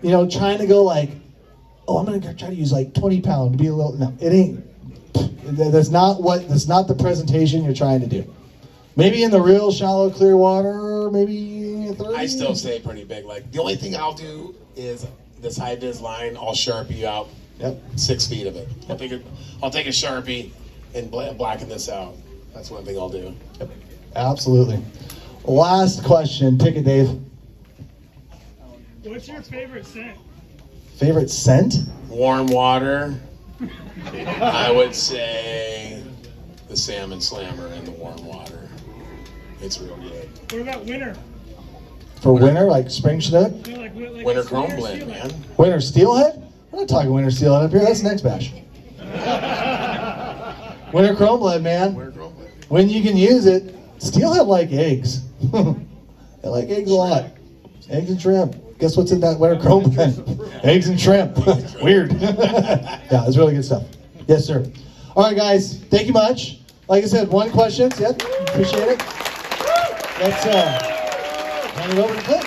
you know, trying to go like, oh, I'm going to try to use like 20-pound to be a little, no, it ain't. That's not the presentation you're trying to do. Maybe in the real shallow, clear water, maybe 30. I still stay pretty big. Like, the only thing I'll do is this high vis line. I'll Sharpie out 6 feet of it. I'll take a Sharpie and blacken this out. That's one thing I'll do. Yep. Absolutely. Last question. Pick it, Dave. What's your favorite scent? Favorite scent? Warm water. I would say the salmon slammer in the warm water. It's real good. What about winter? For winter, like spring chinook? You know, like Winter a chrome winter blend, steelhead. man. Winter steelhead? We're not talking winter steelhead up here. That's next bash. Winter chrome blend, man. Winter chrome blend. When you can use it, steelhead like eggs. They like eggs a lot. Eggs and shrimp. Guess what's in that winter chrome blend? Eggs and shrimp. Weird. Yeah, it's really good stuff. Yes, sir. All right, guys. Thank you much. Like I said, one question. Yeah, appreciate it. Let's hand it over to Clint.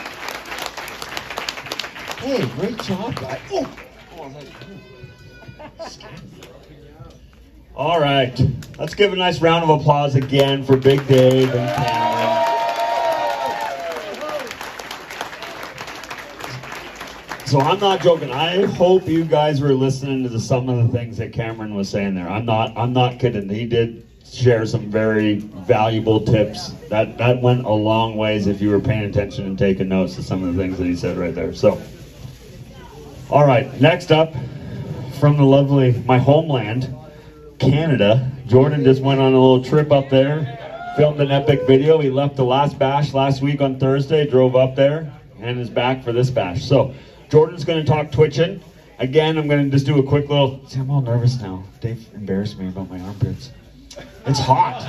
Hey, great job, guys. Oh. All right, let's give a nice round of applause again for Big Dave and Cameron. So I'm not joking. I hope you guys were listening to some of the things that Cameron was saying there. I'm not kidding. He did share some very valuable tips. That went a long ways if you were paying attention and taking notes to some of the things that he said right there. So, all right, next up from the lovely, my homeland, Canada. Jordan just went on a little trip up there, filmed an epic video. He left the last bash last week on Thursday, drove up there, and is back for this bash. So Jordan's going to talk twitching. Again, I'm going to just do a quick little, see, I'm all nervous now. Dave embarrassed me about my armpits. It's hot.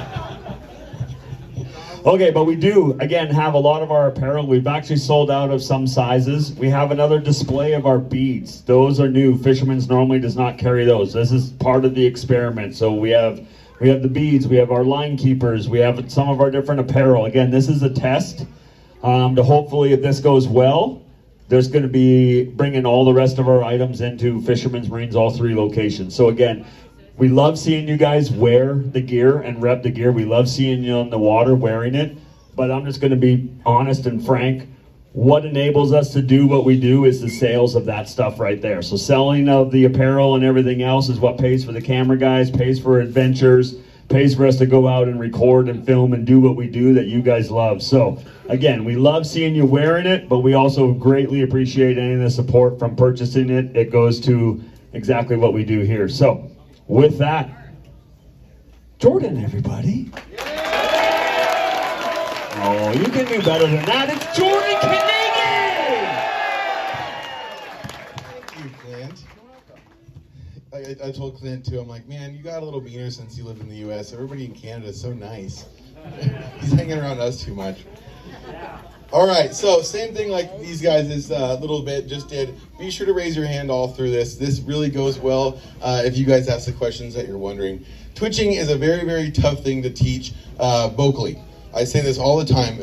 Okay, but we do, again, have a lot of our apparel. We've actually sold out of some sizes. We have another display of our beads. Those are new. Fisherman's normally does not carry those. This is part of the experiment. So we have the beads, we have our line keepers, we have some of our different apparel. Again, this is a test to hopefully, if this goes well, there's going to be bringing all the rest of our items into Fisherman's Marines, all 3 locations. So again, we love seeing you guys wear the gear and rep the gear. We love seeing you on the water wearing it. But I'm just going to be honest and frank. What enables us to do what we do is the sales of that stuff right there. So selling of the apparel and everything else is what pays for the camera guys, pays for adventures, pays for us to go out and record and film and do what we do that you guys love. So again, we love seeing you wearing it, but we also greatly appreciate any of the support from purchasing it. It goes to exactly what we do here. So with that, Jordan, everybody. Oh, you can do better than that. It's Jordan Knigge! Thank you, Clint. I told Clint too, I'm like, man, you got a little meaner since you lived in the U.S. Everybody in Canada is so nice. He's hanging around us too much. All right, so same thing like these guys this little bit just did. Be sure to raise your hand all through this. This really goes well if you guys ask the questions that you're wondering. Twitching is a very, very tough thing to teach vocally. I say this all the time.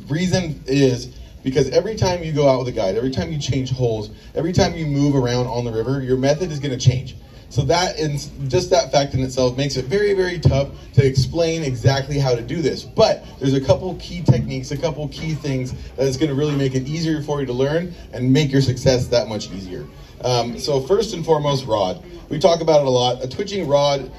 Reason is because every time you go out with a guide, every time you change holes, every time you move around on the river, your method is going to change. So that, and just that fact in itself makes it very, very tough to explain exactly how to do this. But there's a couple key techniques, a couple key things that is going to really make it easier for you to learn and make your success that much easier. So first and foremost, rod. We talk about it a lot. A twitching rod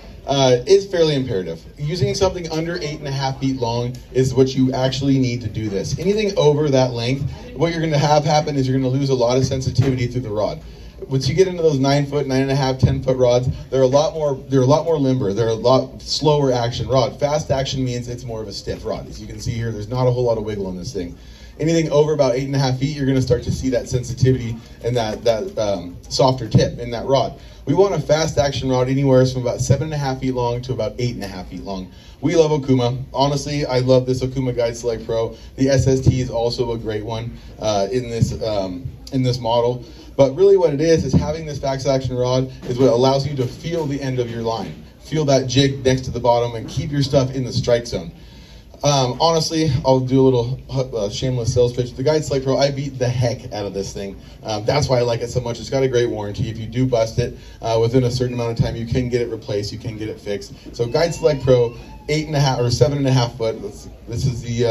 is fairly imperative. Using something under 8.5 feet long is what you actually need to do this. Anything over that length, what you're going to have happen is you're going to lose a lot of sensitivity through the rod. Once you get into those 9 foot, 9.5, 10 foot rods, they're a lot more limber. They're a lot slower action rod. Fast action means it's more of a stiff rod. As you can see here, there's not a whole lot of wiggle in this thing. Anything over about 8.5 feet, you're going to start to see that sensitivity and that softer tip in that rod. We want a fast action rod anywhere from about 7.5 feet long to about 8.5 feet long. We love Okuma. Honestly, I love this Okuma Guide Select Pro. The SST is also a great one in this model. But really what it is having this fast action rod is what allows you to feel the end of your line. Feel that jig next to the bottom and keep your stuff in the strike zone. Honestly, I'll do a little shameless sales pitch. The Guide Select Pro, I beat the heck out of this thing. That's why I like it so much. It's got a great warranty. If you do bust it within a certain amount of time, you can get it replaced. You can get it fixed. So Guide Select Pro, 8.5 or 7.5 foot. This is the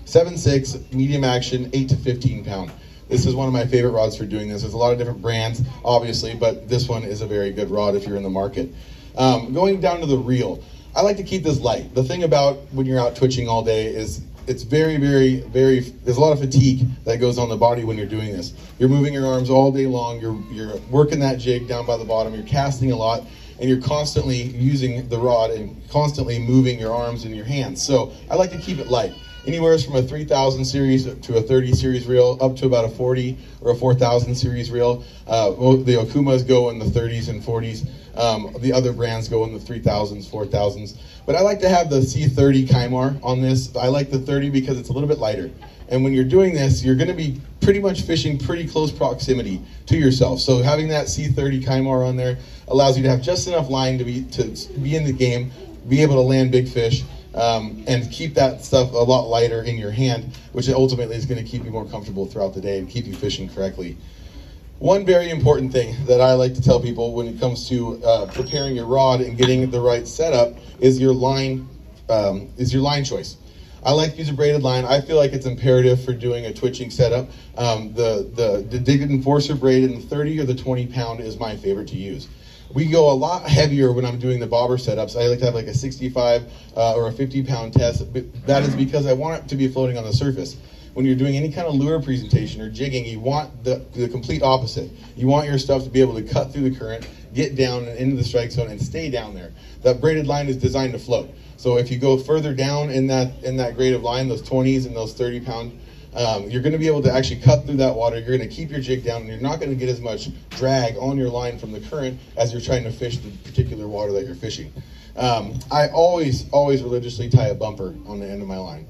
7.6 medium action, 8 to 15 pound. This is one of my favorite rods for doing this. There's a lot of different brands, obviously, but this one is a very good rod if you're in the market. Going down to the reel. I like to keep this light. The thing about when you're out twitching all day is it's very, there's a lot of fatigue that goes on the body when you're doing this. You're moving your arms all day long, you're working that jig down by the bottom, you're casting a lot, and you're constantly using the rod and constantly moving your arms and your hands. So I like to keep it light. Anywhere from a 3000 series to a 30 series reel up to about a 40 or a 4000 series reel. The Okumas go in the 30s and 40s. The other brands go in the 3000s, 4000s. But I like to have the C30 Kymar on this. I like the 30 because it's a little bit lighter. And when you're doing this, you're going to be pretty much fishing pretty close proximity to yourself. So having that C30 Kymar on there allows you to have just enough line to be in the game, be able to land big fish, and keep that stuff a lot lighter in your hand, which ultimately is going to keep you more comfortable throughout the day and keep you fishing correctly. One very important thing that I like to tell people when it comes to preparing your rod and getting the right setup is your line choice. I like to use a braided line. I feel like it's imperative for doing a twitching setup. The Dig Enforcer braid in the 30 or the 20 pound is my favorite to use. We go a lot heavier when I'm doing the bobber setups. I like to have like a 65 or a 50 pound test. That is because I want it to be floating on the surface. When you're doing any kind of lure presentation or jigging, you want the complete opposite. You want your stuff to be able to cut through the current, get down and into the strike zone and stay down there. That braided line is designed to float. So if you go further down in that grade of line, those 20s and those 30 pound, you're going to be able to actually cut through that water. You're going to keep your jig down, and you're not going to get as much drag on your line from the current as you're trying to fish the particular water that you're fishing. I always religiously tie a bumper on the end of my line.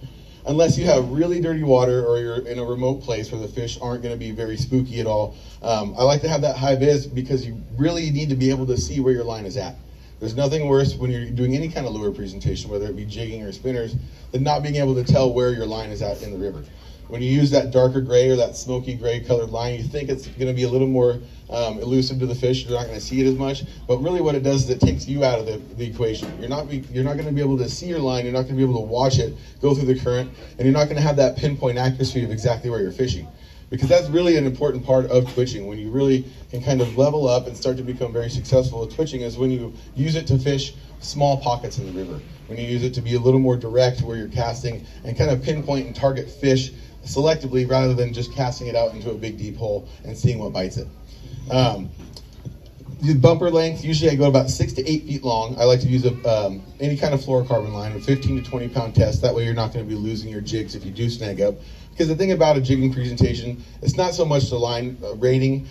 Unless you have really dirty water or you're in a remote place where the fish aren't going to be very spooky at all. I like to have that high vis because you really need to be able to see where your line is at. There's nothing worse when you're doing any kind of lure presentation, whether it be jigging or spinners, than not being able to tell where your line is at in the river. When you use that darker gray or that smoky gray colored line, you think it's going to be a little more elusive to the fish. You're not going to see it as much, but really what it does is it takes you out of the equation. You're not going to be able to see your line. You're not going to be able to watch it go through the current, and you're not going to have that pinpoint accuracy of exactly where you're fishing. Because that's really an important part of twitching. When you really can kind of level up and start to become very successful at twitching is when you use it to fish small pockets in the river. When you use it to be a little more direct where you're casting and kind of pinpoint and target fish selectively rather than just casting it out into a big deep hole and seeing what bites it. The bumper length, usually I go about 6 to 8 feet long. I like to use any kind of fluorocarbon line, a 15 to 20 pound test. That way you're not going to be losing your jigs if you do snag up. Because the thing about a jigging presentation, it's not so much the line rating,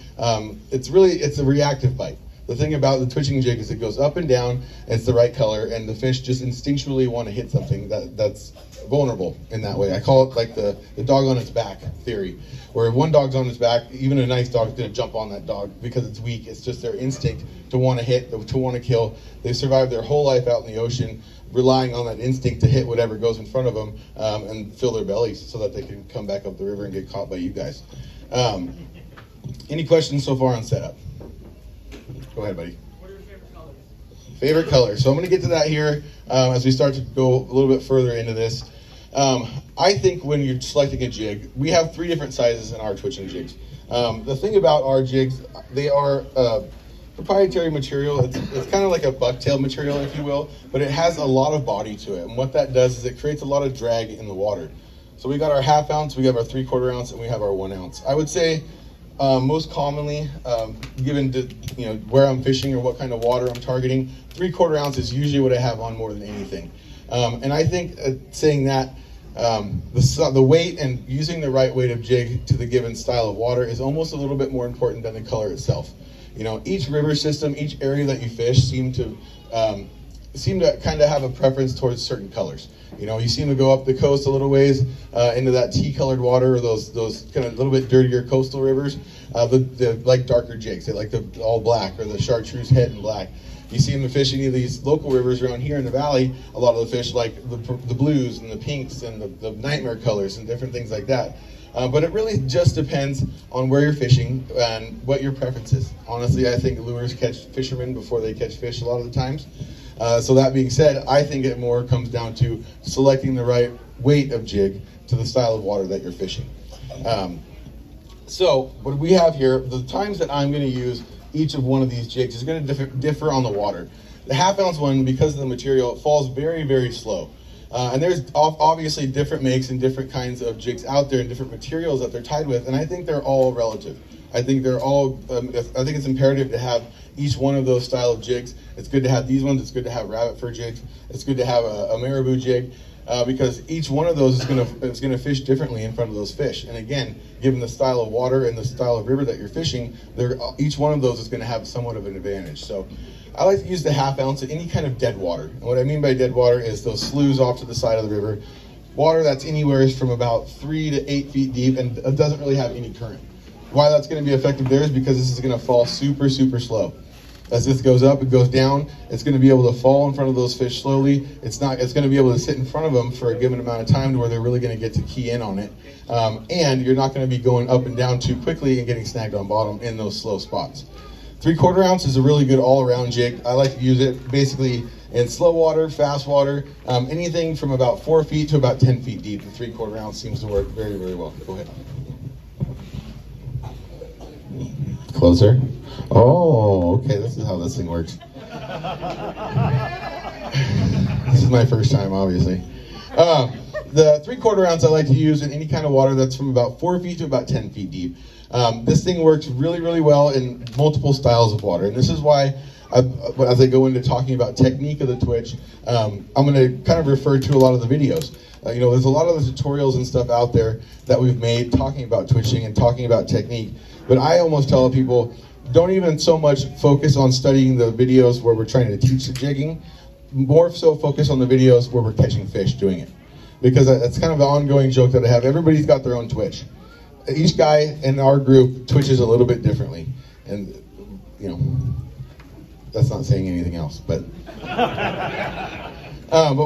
it's a reactive bite. The thing about the twitching jig is it goes up and down, and it's the right color, and the fish just instinctually want to hit something that's vulnerable in that way. I call it like the dog on its back theory, where if one dog's on its back, even a nice dog is going to jump on that dog because it's weak. It's just their instinct to want to hit, to want to kill. They've survived their whole life out in the ocean relying on that instinct to hit whatever goes in front of them and fill their bellies so that they can come back up the river and get caught by you guys. Any questions so far on setup? Go ahead, buddy. What are your favorite colors? Favorite color. So I'm going to get to that here as we start to go a little bit further into this. I think when you're selecting a jig, we have 3 different sizes in our twitching jigs. The thing about our jigs, they are proprietary material. It's kind of like a bucktail material, if you will, but it has a lot of body to it. And what that does is it creates a lot of drag in the water. So we got our 1/2 ounce, we have our 3/4 ounce, and we have our 1 ounce. I would say most commonly, given where I'm fishing or what kind of water I'm targeting, 3/4 ounce is usually what I have on more than anything. And I think saying that, The weight and using the right weight of jig to the given style of water is almost a little bit more important than the color itself. You know, each river system, each area that you fish seem to kind of have a preference towards certain colors. You know, you seem to go up the coast a little ways into that tea-colored water, or those kind of little bit dirtier coastal rivers. They like darker jigs. They like the all black or the chartreuse head and black. You see them fishing any of these local rivers around here in the valley. A lot of the fish like the blues and the pinks and the nightmare colors and different things like that. But it really just depends on where you're fishing and what your preference is. Honestly, I think lures catch fishermen before they catch fish a lot of the times. So that being said, I think it more comes down to selecting the right weight of jig to the style of water that you're fishing. So what we have here, the times that I'm going to use each of one of these jigs is going to differ on the water. The half-ounce one, because of the material, it falls very, very slow. And there's obviously different makes and different kinds of jigs out there and different materials that they're tied with, and I think they're all relative. I think they're all, I think it's imperative to have each one of those style of jigs. It's good to have these ones, it's good to have rabbit fur jigs, it's good to have a marabou jig, because each one of those is gonna fish differently in front of those fish. And again, given the style of water and the style of river that you're fishing, each one of those is gonna have somewhat of an advantage. So I like to use the half-ounce of any kind of dead water. And what I mean by dead water is those sloughs off to the side of the river, water that's anywhere from about 3 to 8 feet deep and doesn't really have any current. Why that's going to be effective there is because this is going to fall super, super slow. As this goes up, it goes down. It's going to be able to fall in front of those fish slowly. It's going to be able to sit in front of them for a given amount of time to where they're really going to get to key in on it. And you're not going to be going up and down too quickly and getting snagged on bottom in those slow spots. 3/4 ounce is a really good all-around jig. I like to use it basically in slow water, fast water, anything from about 4 feet to about 10 feet deep. The 3/4 ounce seems to work very, very well. Go ahead. Closer. Oh, okay, this is how this thing works. This is my first time, obviously. The 3/4 ounce I like to use in any kind of water that's from about 4 feet to about 10 feet deep. This thing works really, really well in multiple styles of water, and this is why, as I go into talking about technique of the twitch, I'm going to kind of refer to a lot of the videos. You know, there's a lot of the tutorials and stuff out there that we've made talking about twitching and talking about technique, but I almost tell people, don't even so much focus on studying the videos where we're trying to teach the jigging, more so focus on the videos where we're catching fish doing it. Because that's kind of the ongoing joke that I have. Everybody's got their own twitch. Each guy in our group twitches a little bit differently. And, you know, that's not saying anything else, but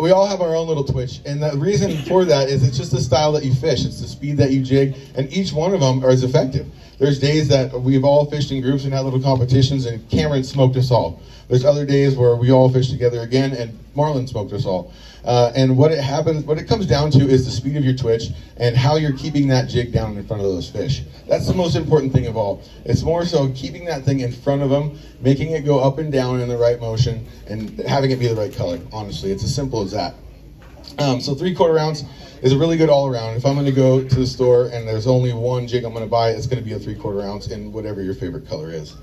we all have our own little twitch. And the reason for that is it's just the style that you fish. It's the speed that you jig, and each one of them is effective. There's days that we've all fished in groups and had little competitions, and Cameron smoked us all. There's other days where we all fish together again, and Marlon smoked us all. And what it comes down to is the speed of your twitch and how you're keeping that jig down in front of those fish. That's the most important thing of all. It's more so keeping that thing in front of them, making it go up and down in the right motion, and having it be the right color. Honestly, it's as simple as that. So 3/4 ounce is a really good all-around. If I'm going to go to the store and there's only one jig I'm going to buy, it's going to be a 3/4 ounce in whatever your favorite color is.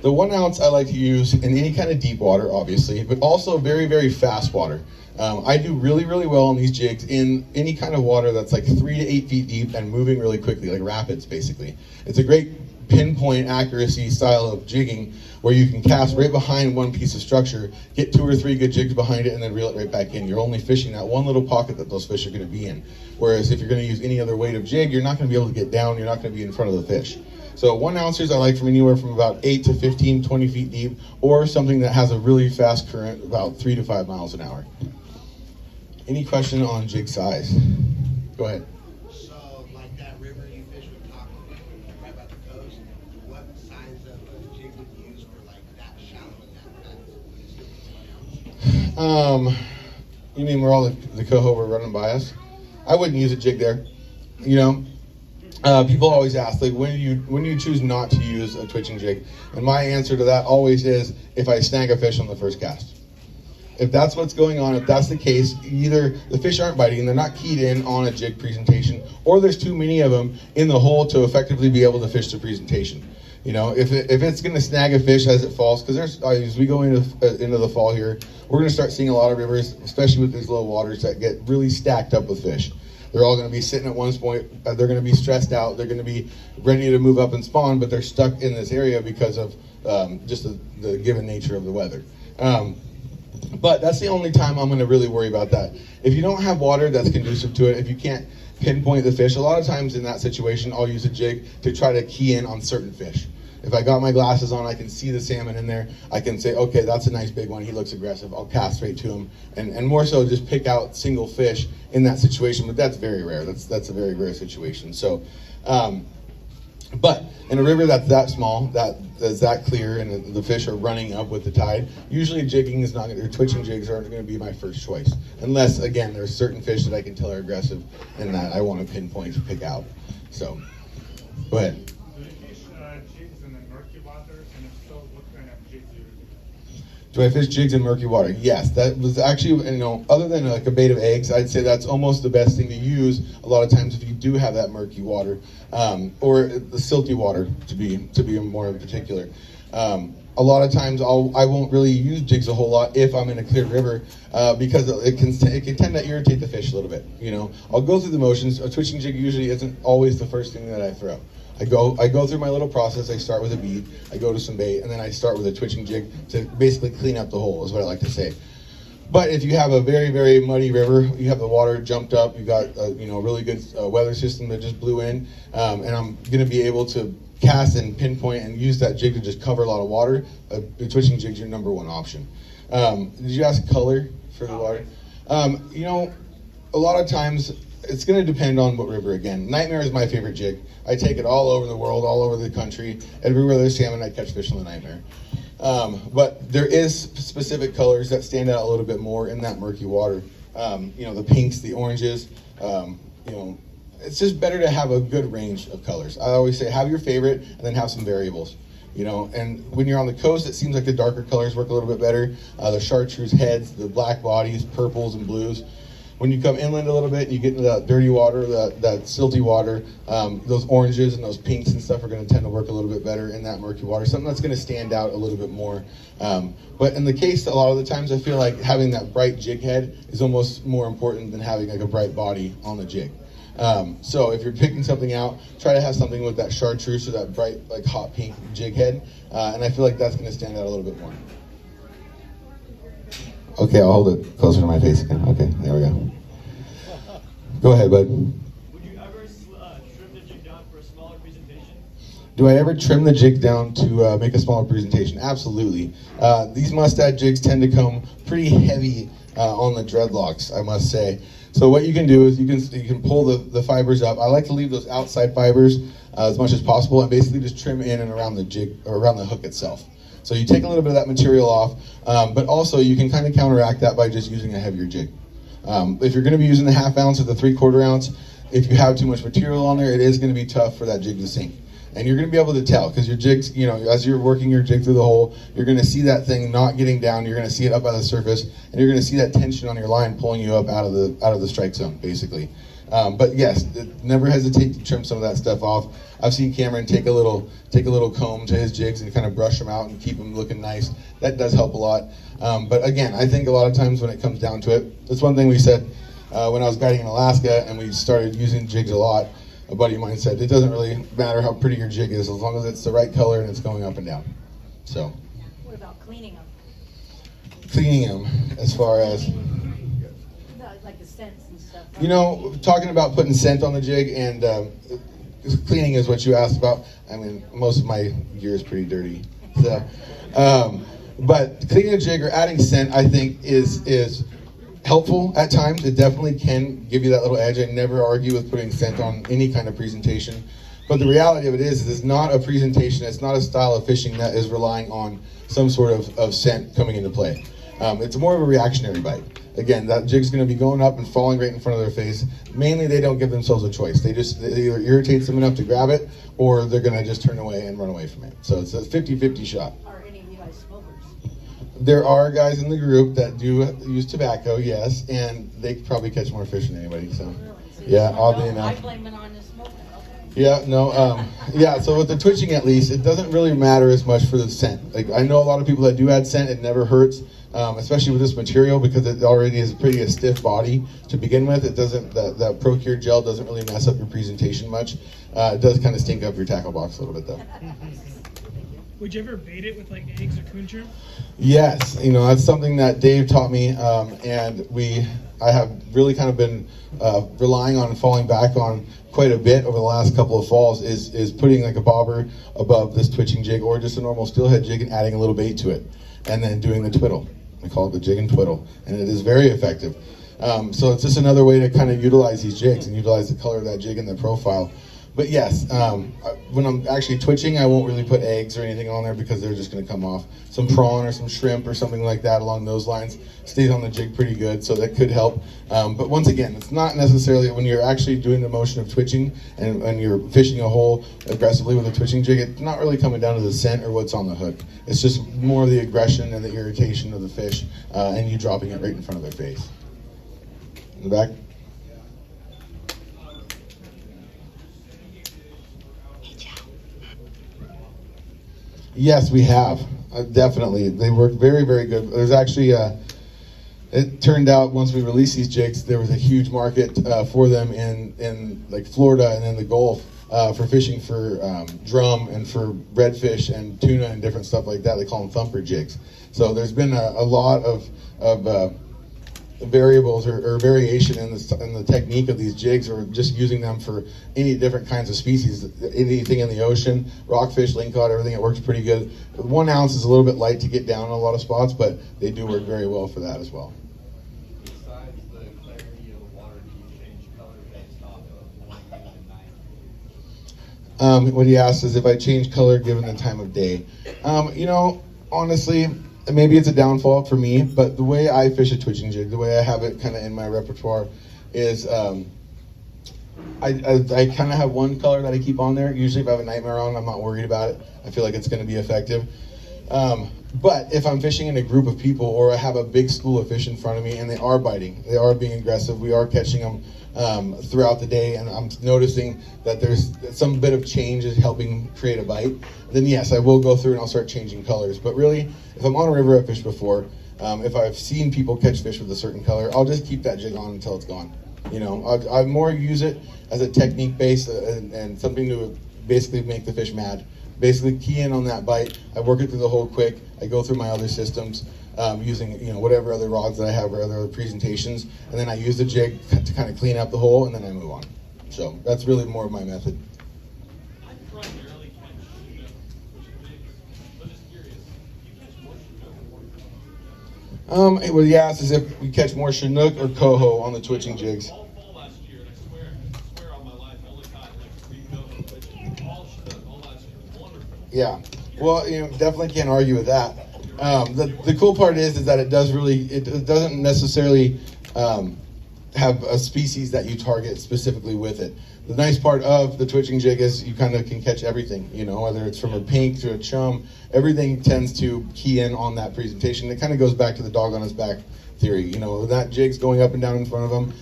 The 1 ounce I like to use in any kind of deep water, obviously, but also very, very fast water. I do really, really well on these jigs in any kind of water that's like 3 to 8 feet deep and moving really quickly, like rapids, basically. It's a great pinpoint accuracy style of jigging where you can cast right behind one piece of structure, get 2 or 3 good jigs behind it, and then reel it right back in. You're only fishing that one little pocket that those fish are going to be in. Whereas if you're going to use any other weight of jig, you're not going to be able to get down, you're not going to be in front of the fish. So 1 ouncers I like from anywhere from about 8 to 15, 20 feet deep, or something that has a really fast current, about 3 to 5 miles an hour. Any question on jig size? Go ahead. So, like that river you fish with Taco, right by the coast, what size of a jig would you use for like that shallow and that depth? You mean where all the coho were running by us? I wouldn't use a jig there. You know, people always ask, like, when do you choose not to use a twitching jig? And my answer to that always is if I snag a fish on the first cast. If that's what's going on, if that's the case, either the fish aren't biting and they're not keyed in on a jig presentation, or there's too many of them in the hole to effectively be able to fish the presentation. You know, if it's going to snag a fish as it falls, because as we go into the fall here, we're going to start seeing a lot of rivers, especially with these low waters, that get really stacked up with fish. They're all going to be sitting at one point. They're going to be stressed out. They're going to be ready to move up and spawn, but they're stuck in this area because of just the given nature of the weather. But that's the only time I'm going to really worry about that. If you don't have water that's conducive to it, if you can't pinpoint the fish, a lot of times in that situation, I'll use a jig to try to key in on certain fish. If I got my glasses on, I can see the salmon in there. I can say, okay, that's a nice big one. He looks aggressive. I'll cast straight to him, and more so just pick out single fish in that situation. But that's very rare. That's a very rare situation. So, but in a river that's that small, that's that clear, and the fish are running up with the tide, usually jigging is not, or twitching jigs aren't going to be my first choice, unless again there's certain fish that I can tell are aggressive and that I want to pinpoint to pick out. So, go ahead. Do I fish jigs in murky water? Yes, that was actually, other than like a bait of eggs, I'd say that's almost the best thing to use a lot of times if you do have that murky water, or the silty water to be more in particular. A lot of times I won't really use jigs a whole lot if I'm in a clear river, because it can tend to irritate the fish a little bit. I'll go through the motions. A twitching jig usually isn't always the first thing that I throw. I go through my little process. I start with a bead, I go to some bait, and then I start with a twitching jig to basically clean up the hole, is what I like to say. But if you have a very, very muddy river, you have the water jumped up, you've got a really good weather system that just blew in, and I'm going to be able to cast and pinpoint and use that jig to just cover a lot of water, a twitching jig is your number one option. Did you ask color for the water? A lot of times it's going to depend on what river. Again, Nightmare is my favorite jig. I take it all over the world, all over the country. Everywhere there's salmon, I catch fish on the Nightmare. But there is specific colors that stand out a little bit more in that murky water. The pinks, the oranges. It's just better to have a good range of colors. I always say have your favorite and then have some variables. And when you're on the coast, it seems like the darker colors work a little bit better. The chartreuse heads, the black bodies, purples and blues. When you come inland a little bit, you get into that dirty water, that silty water, those oranges and those pinks and stuff are going to tend to work a little bit better in that murky water. Something that's going to stand out a little bit more. But in the case, a lot of the times I feel like having that bright jig head is almost more important than having like a bright body on the jig. So if you're picking something out, try to have something with that chartreuse or that bright, like hot pink jig head. And I feel like that's going to stand out a little bit more. Okay, I'll hold it closer to my face again. Okay, there we go. Go ahead, bud. Would you ever trim the jig down for a smaller presentation? Do I ever trim the jig down to make a smaller presentation? Absolutely. These mustad jigs tend to come pretty heavy on the dreadlocks, I must say. So what you can do is you can pull the fibers up. I like to leave those outside fibers as much as possible and basically just trim in and around the jig or around the hook itself. So you take a little bit of that material off, but also you can kind of counteract that by just using a heavier jig. If you're going to be using the 1/2 ounce or the 3/4 ounce, if you have too much material on there, it is going to be tough for that jig to sink. And you're going to be able to tell because your jigs, as you're working your jig through the hole, you're going to see that thing not getting down. You're going to see it up by the surface, and you're going to see that tension on your line pulling you up out of the strike zone, basically. But yes, never hesitate to trim some of that stuff off. I've seen Cameron take a little comb to his jigs and kind of brush them out and keep them looking nice. That does help a lot. But again, I think a lot of times when it comes down to it, that's one thing we said when I was guiding in Alaska and we started using jigs a lot. A buddy of mine said, it doesn't really matter how pretty your jig is as long as it's the right color and it's going up and down. So. What about cleaning them? Cleaning them as far as? Like the scents and stuff. Right? Talking about putting scent on the jig and cleaning is what you asked about. I mean, most of my gear is pretty dirty. So, but cleaning a jig or adding scent, I think, is helpful at times. It definitely can give you that little edge. I never argue with putting scent on any kind of presentation. But the reality of it is it's not a presentation, it's not a style of fishing that is relying on some sort of scent coming into play. It's more of a reactionary bite. Again, that jig's going to be going up and falling right in front of their face. Mainly, they don't give themselves a choice. They either irritates them enough to grab it, or they're going to just turn away and run away from it. So it's a 50-50 shot. Are any of you guys smokers? There are guys in the group that do use tobacco, yes, and they probably catch more fish than anybody. So, Really? So yeah, oddly enough. I blame it on the smoking. Okay. Yeah, no, yeah, so with the twitching at least, it doesn't really matter as much for the scent. Like, I know a lot of people that do add scent, it never hurts, especially with this material because it already is pretty a stiff body to begin with. It doesn't, that Procure gel doesn't really mess up your presentation much. It does kind of stink up your tackle box a little bit though. Would you ever bait it with like eggs or coon shrimp? Yes, you know, that's something that Dave taught me, and I have really kind of been relying on and falling back on quite a bit over the last couple of falls is putting like a bobber above this twitching jig or just a normal steelhead jig and adding a little bait to it, and then doing the twiddle. We call it the jig and twiddle, and it is very effective. So it's just another way to kind of utilize these jigs and utilize the color of that jig and the profile. But yes, when I'm actually twitching, I won't really put eggs or anything on there because they're just going to come off. Some prawn or some shrimp or something like that along those lines stays on the jig pretty good, so that could help. But once again, it's not necessarily when you're actually doing the motion of twitching and you're fishing a hole aggressively with a twitching jig, it's not really coming down to the scent or what's on the hook. It's just more of the aggression and the irritation of the fish and you dropping it right in front of their face. In the back. Yes, we have. Definitely. They work very, very good. There's actually, it turned out once we released these jigs, there was a huge market for them in like Florida and in the Gulf for fishing for drum and for redfish and tuna and different stuff like that. They call them thumper jigs. So there's been a lot of variables or variation in the technique of these jigs, or just using them for any different kinds of species, anything in the ocean, rockfish, lingcod, everything. It works pretty good. 1 ounce is a little bit light to get down in a lot of spots, but they do work very well for that as well. Besides the clarity of the water, do you change color based off of morning and night? What he asked is if I change color given the time of day. You know, honestly, maybe it's a downfall for me, but the way I fish a twitching jig, the way I have it kind of in my repertoire is I kind of have one color that I keep on there. Usually if I have a nightmare on, I'm not worried about it. I feel like it's going to be effective. But if I'm fishing in a group of people or I have a big school of fish in front of me and they are biting, they are being aggressive, we are catching them throughout the day, and I'm noticing that there's some bit of change is helping create a bite, then yes, I will go through and I'll start changing colors. But really, if I'm on a river I've fished before, if I've seen people catch fish with a certain color, I'll just keep that jig on until it's gone. You know, I more use it as a technique base and something to basically make the fish mad. Basically key in on that bite. I work it through the hole quick. I go through my other systems using whatever other rods that I have or other presentations, and then I use the jig to kind of clean up the hole, and then I move on. So that's really more of my method. I primarily catch Chinook jigs, but just curious, do you catch more Chinook or What he asked is if we catch more Chinook or coho on the twitching jigs. all fall last year, and I swear on my life, I only caught like 3 coho, but all Chinook all last year. Wonderful. Yeah, well, definitely can't argue with that. The cool part is that it doesn't necessarily have a species that you target specifically with it. The nice part of the twitching jig is you kind of can catch everything, whether it's from a pink to a chum, everything tends to key in on that presentation. It kind of goes back to the dog on its back theory. That jig's going up and down in front of them.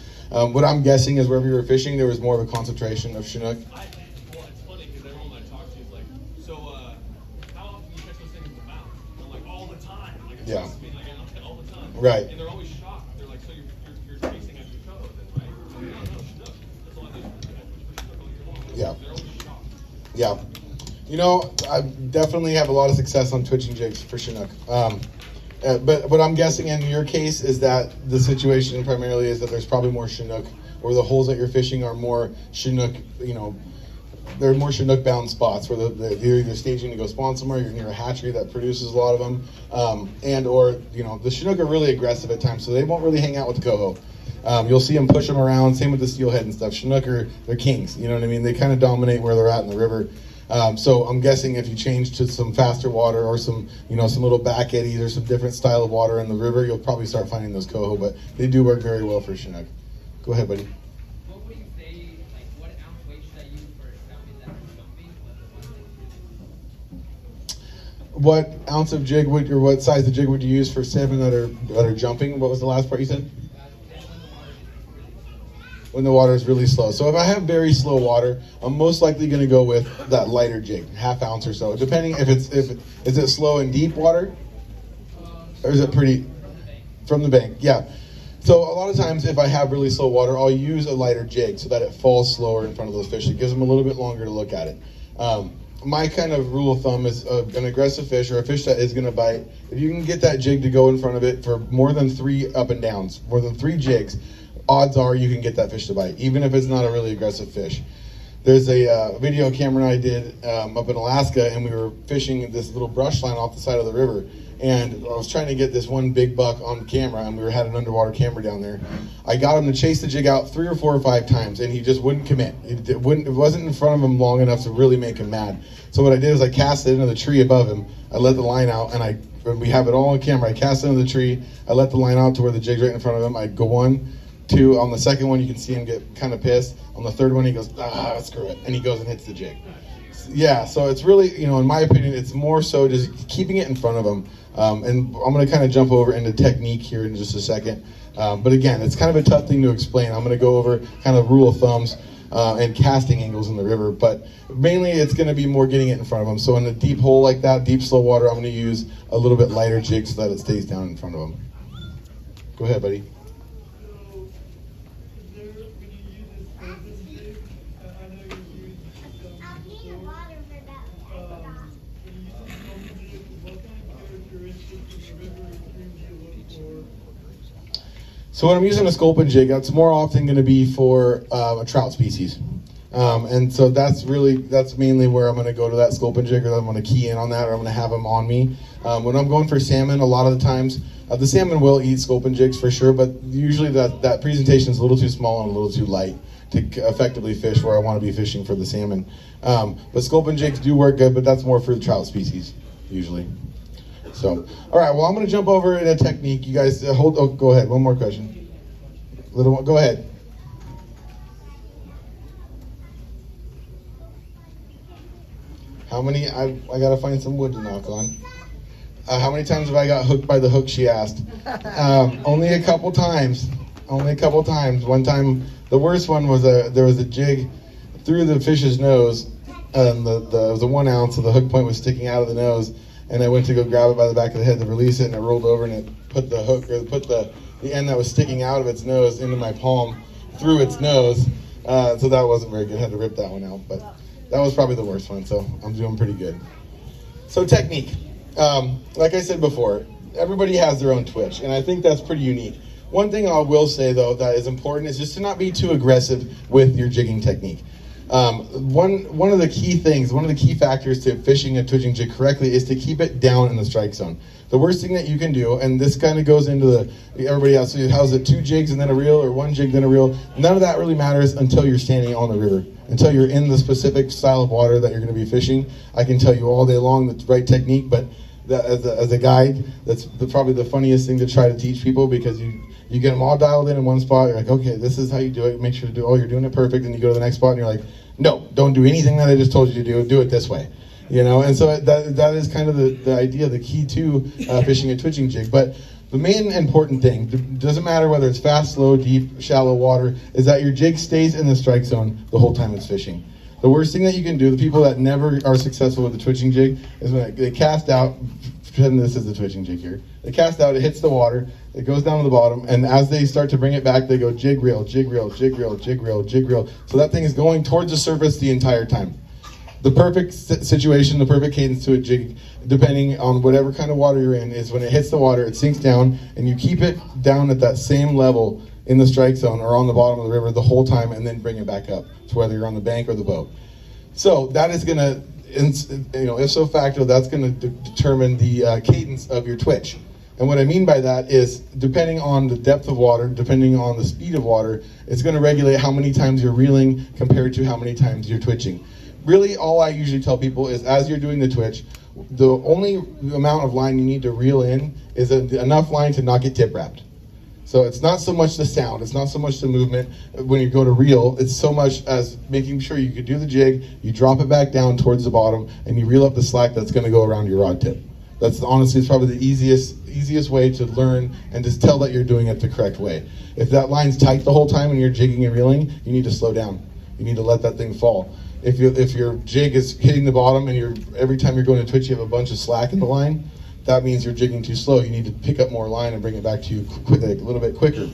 What I'm guessing is wherever you were fishing, there was more of a concentration of Chinook. Well, it's funny because everyone I talk to is like, so how often do you catch those things in the mouth? I'm like, all the time. Like, it Yeah. trust me, like, I'm all the time. Right. And they're always shocked. They're like, so you're chasing after coho then, right? I'm like, no, Chinook. That's all I do. I fish for Chinook all year long. Yeah. They're always shocked. Yeah. I definitely have a lot of success on twitching jigs for Chinook. But what I'm guessing in your case is that the situation primarily is that there's probably more Chinook, or the holes that you're fishing are more Chinook, there are more Chinook bound spots where you're either staging to go spawn somewhere, you're near a hatchery that produces a lot of them, or the Chinook are really aggressive at times, so they won't really hang out with the coho. You'll see them push them around, same with the steelhead and stuff. Chinook they're kings, you know what I mean? They kind of dominate where they're at in the river. So I'm guessing if you change to some faster water or some little back eddies or some different style of water in the river, you'll probably start finding those coho, but they do work very well for Chinook. Go ahead, buddy. What would you say, like, what ounce weight should I use for salmon that are jumping? What ounce of jig or what size of jig would you use for salmon that are jumping? What was the last part you said? when the water is really slow. So if I have very slow water, I'm most likely going to go with that lighter jig, 1/2 ounce or so, depending is it slow and deep water, or is it pretty from the bank? Yeah. So a lot of times, if I have really slow water, I'll use a lighter jig so that it falls slower in front of those fish. It gives them a little bit longer to look at it. My kind of rule of thumb is an aggressive fish or a fish that is going to bite. If you can get that jig to go in front of it for more than 3 up and downs, more than 3 jigs, odds are you can get that fish to bite, even if it's not a really aggressive fish. There's a video Cameron and I did up in Alaska, and we were fishing this little brush line off the side of the river. And I was trying to get this one big buck on camera, and we had an underwater camera down there. I got him to chase the jig out 3 or 4 or 5 times, and he just wouldn't commit. It wasn't in front of him long enough to really make him mad. So what I did is I cast it into the tree above him. I let the line out, and we have it all on camera. I cast it into the tree. I let the line out to where the jig's right in front of him. I go 1, 2. On the second one, you can see him get kind of pissed. On the third one, he goes, screw it, and he goes and hits the jig. Yeah, so it's really, in my opinion, it's more so just keeping it in front of them. And I'm going to kind of jump over into technique here in just a second. But again, it's kind of a tough thing to explain. I'm going to go over kind of rule of thumbs and casting angles in the river. But mainly it's going to be more getting it in front of them. So in a deep hole like that, deep slow water, I'm going to use a little bit lighter jig so that it stays down in front of them. Go ahead, buddy. So when I'm using a sculpin jig, that's more often going to be for a trout species. And so that's mainly where I'm going to go to that sculpin jig, or I'm going to key in on that, or I'm going to have them on me. When I'm going for salmon, a lot of the times, the salmon will eat sculpin jigs for sure, but usually that presentation is a little too small and a little too light to effectively fish where I want to be fishing for the salmon. But sculpin jigs do work good, but that's more for the trout species, usually. So, all right, well, I'm going to jump over in a technique. You guys go ahead. One more question. Go ahead. How many, I got to find some wood to knock on. How many times have I got hooked by the hook, she asked. Only a couple times. One time, the worst one was there was a jig through the fish's nose, and it was a 1 ounce, so the hook point was sticking out of the nose. And I went to go grab it by the back of the head to release it, and it rolled over, and it put the hook, or put the end that was sticking out of its nose into my palm through its nose. So that wasn't very good. I had to rip that one out, but that was probably the worst one. So I'm doing pretty good. So technique, like I said before, everybody has their own twitch, and I think that's pretty unique. One thing I will say though that is important is just to not be too aggressive with your jigging technique. One of the key things, one of the key factors to fishing a twitching jig correctly is to keep it down in the strike zone. The worst thing that you can do, and this kind of goes into everybody else, so how's it 2 jigs and then a reel, or 1 jig then a reel? None of that really matters until you're standing on the river, until you're in the specific style of water that you're going to be fishing. I can tell you all day long the right technique, but as a guide, that's probably the funniest thing to try to teach people, because you get them all dialed in one spot. You're like, okay, this is how you do it. Make sure to do. Oh, you're doing it perfect. And you go to the next spot, and you're like, no, don't do anything that I just told you to do. Do it this way, And so that is kind of the idea, the key to fishing a twitching jig. But the main important thing, doesn't matter whether it's fast, slow, deep, shallow water, is that your jig stays in the strike zone the whole time it's fishing. The worst thing that you can do, the people that never are successful with the twitching jig, is when they cast out. Pretend this is the twitching jig here. They cast out, it hits the water, it goes down to the bottom, and as they start to bring it back, they go jig reel, jig reel, jig reel, jig reel, jig reel. So that thing is going towards the surface the entire time. The perfect situation, the perfect cadence to a jig, depending on whatever kind of water you're in, is when it hits the water, it sinks down, and you keep it down at that same level in the strike zone or on the bottom of the river the whole time, and then bring it back up to whether you're on the bank or the boat. So that is going to, ipso facto, that's going to determine the cadence of your twitch. And what I mean by that is, depending on the depth of water, depending on the speed of water, it's going to regulate how many times you're reeling compared to how many times you're twitching. Really, all I usually tell people is, as you're doing the twitch, the only amount of line you need to reel in is enough line to not get tip wrapped. So it's not so much the sound, it's not so much the movement when you go to reel, it's so much as making sure you can do the jig, you drop it back down towards the bottom, and you reel up the slack that's going to go around your rod tip. That's honestly, it's probably the easiest way to learn and just tell that you're doing it the correct way. If that line's tight the whole time and you're jigging and reeling, you need to slow down. You need to let that thing fall. If your jig is hitting the bottom and every time you're going to twitch you have a bunch of slack in the line, that means you're jigging too slow. You need to pick up more line and bring it back to you a little bit quicker.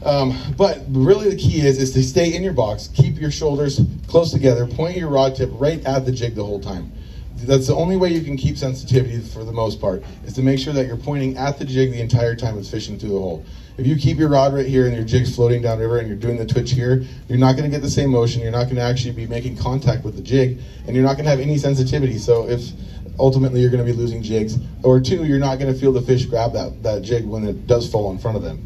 But really the key is to stay in your box, keep your shoulders close together, point your rod tip right at the jig the whole time. That's the only way you can keep sensitivity for the most part, is to make sure that you're pointing at the jig the entire time it's fishing through the hole. If you keep your rod right here and your jig's floating downriver and you're doing the twitch here, you're not going to get the same motion, you're not going to actually be making contact with the jig, and you're not going to have any sensitivity. So if ultimately you're going to be losing jigs, or two, you're not going to feel the fish grab that jig when it does fall in front of them.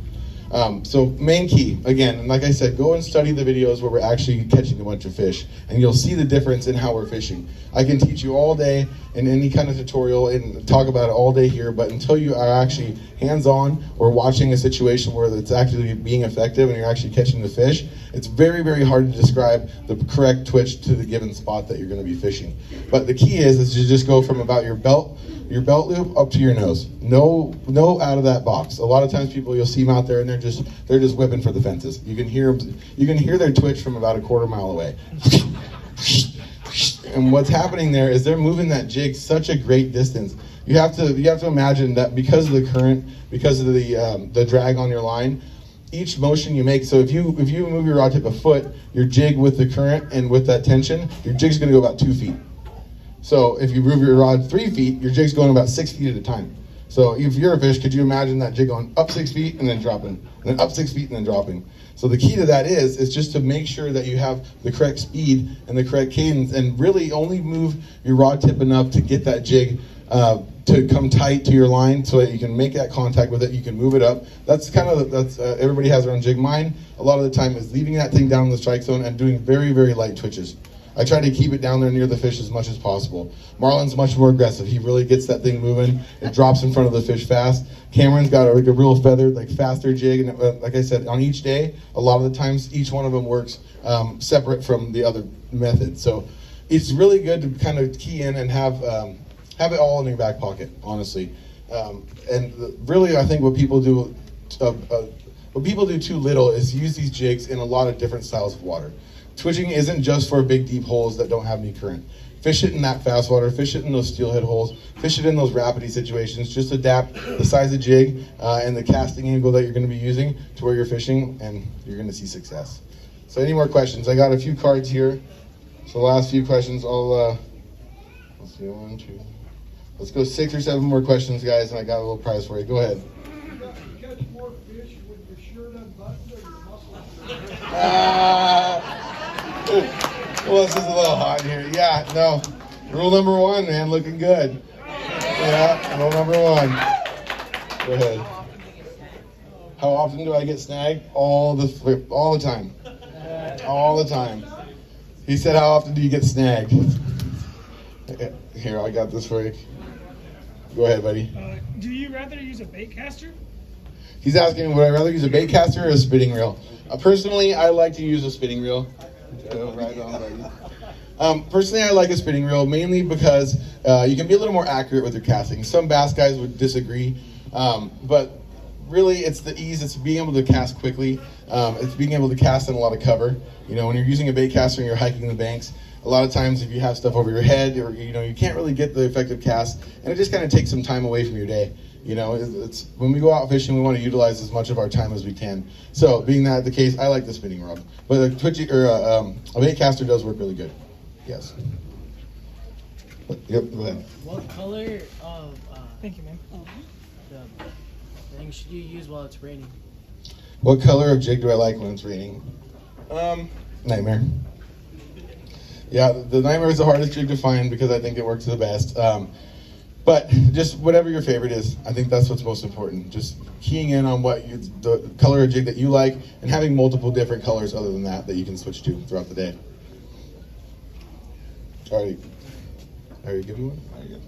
So main key, again, and like I said, go and study the videos where we're actually catching a bunch of fish, and you'll see the difference in how we're fishing. I can teach you all day in any kind of tutorial and talk about it all day here, but until you are actually hands-on or watching a situation where it's actually being effective and you're actually catching the fish, it's very, very hard to describe the correct twitch to the given spot that you're going to be fishing. But the key is to just go from about your belt loop up to your nose. No out of that box. A lot of times you'll see them out there and they're just whipping for the fences. You can hear their twitch from about a quarter mile away. And what's happening there is they're moving that jig such a great distance. You have to imagine that because of the current, because of the drag on your line, each motion you make, so if you move your rod tip a foot, your jig with the current and with that tension, your jig's going to go about 2 feet. So if you move your rod 3 feet, your jig's going about 6 feet at a time. So if you're a fish, could you imagine that jig going up 6 feet and then dropping, and then up 6 feet and then dropping? So the key to that is just to make sure that you have the correct speed and the correct cadence, and really only move your rod tip enough to get that jig to come tight to your line so that you can make that contact with it. You can move it up. That's everybody has their own jig. Mine, a lot of the time, is leaving that thing down in the strike zone and doing very, very light twitches. I try to keep it down there near the fish as much as possible. Marlon's much more aggressive. He really gets that thing moving. It drops in front of the fish fast. Cameron's got a real feathered, faster jig. And like I said, on each day, a lot of the times, each one of them works separate from the other method. So it's really good to kind of key in and have it all in your back pocket, honestly. And really, I think what people do too little is use these jigs in a lot of different styles of water. Twitching isn't just for big deep holes that don't have any current. Fish it in that fast water, fish it in those steelhead holes, fish it in those rapidy situations. Just adapt the size of jig and the casting angle that you're going to be using to where you're fishing, and you're going to see success. So any more questions? I got a few cards here. So the last few questions, let's see, 1, 2. Let's go 6 or 7 more questions, guys, and I got a little prize for you. Go ahead. You catch more fish with your shirt unbuttoned or your muscles? Well, this is a little hot here. Yeah, no. Rule number 1, man, looking good. Yeah, rule number 1. Go ahead. How often do I get snagged? All the time. All the time. He said, how often do you get snagged? Here, I got this for you. Go ahead, buddy. Do you rather use a bait caster? He's asking, would I rather use a bait caster or a spinning reel? Personally, I like to use a spinning reel. Right on, buddy. Personally, I like a spinning reel mainly because you can be a little more accurate with your casting. Some bass guys would disagree, but really it's the ease. It's being able to cast quickly. It's being able to cast in a lot of cover. You know, when you're using a bait caster and you're hiking the banks, a lot of times if you have stuff over your head, or you can't really get the effective cast, and it just kind of takes some time away from your day. You know, it's when we go out fishing, we want to utilize as much of our time as we can. So, being that the case, I like the spinning rod, but a bait caster does work really good. Yes. Yep. Go ahead. What color of Thank you, man. the thing should you use while it's raining? What color of jig do I like when it's raining? Nightmare. Yeah, the Nightmare is the hardest jig to find because I think it works the best. But just whatever your favorite is, I think that's what's most important. Just keying in on the color of jig that you like, and having multiple different colors other than that you can switch to throughout the day. Are you give me one? There you go.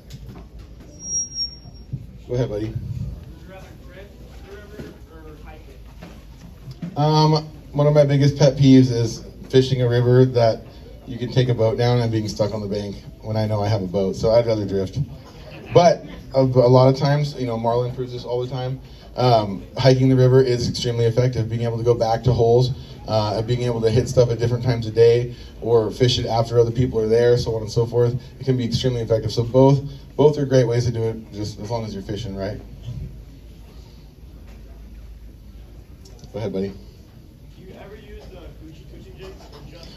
Go ahead, buddy. Would you rather drift the river or hike it? One of my biggest pet peeves is fishing a river that you can take a boat down and being stuck on the bank when I know I have a boat. So I'd rather drift. But a lot of times, marlin proves this all the time. Hiking the river is extremely effective. Being able to go back to holes, being able to hit stuff at different times of day, or fish it after other people are there, so on and so forth. It can be extremely effective. So both are great ways to do it, just as long as you're fishing right. Go ahead, buddy. Do you ever use the hoochie twitching jigs?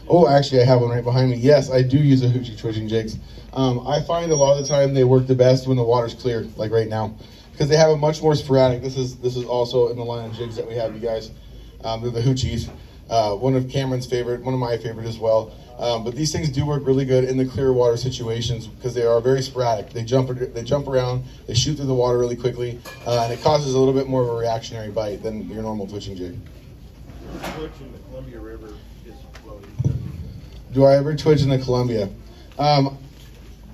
Oh, actually, I have one right behind me. Yes, I do use the hoochie twitching jigs. I find a lot of the time they work the best when the water's clear, like right now, because they have a much more sporadic. This is also in the line of jigs that we have, you guys. They're the hoochies. One of Cameron's favorite, one of my favorite as well. But these things do work really good in the clear water situations because they are very sporadic. They jump around, they shoot through the water really quickly, and it causes a little bit more of a reactionary bite than your normal twitching jig. Twitch in the Columbia River is floating. Do I ever twitch in the Columbia?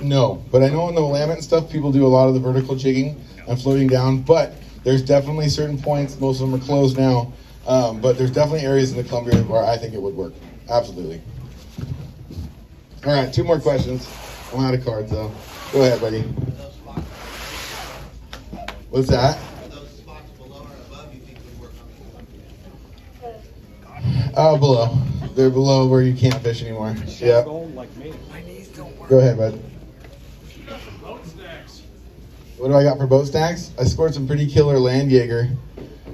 No, but I know in the Willamette and stuff, people do a lot of the vertical jigging and floating down, but there's definitely certain points, most of them are closed now, but there's definitely areas in the Columbia where I think it would work. Absolutely. All right, 2 more questions. I'm out of cards though. Go ahead, buddy. What's that? Those spots below or above you think would work on the Below. They're below where you can't fish anymore. Yeah. Like me. Go ahead, bud. Boat snacks. What do I got for boat stacks? I scored some pretty killer land Jaeger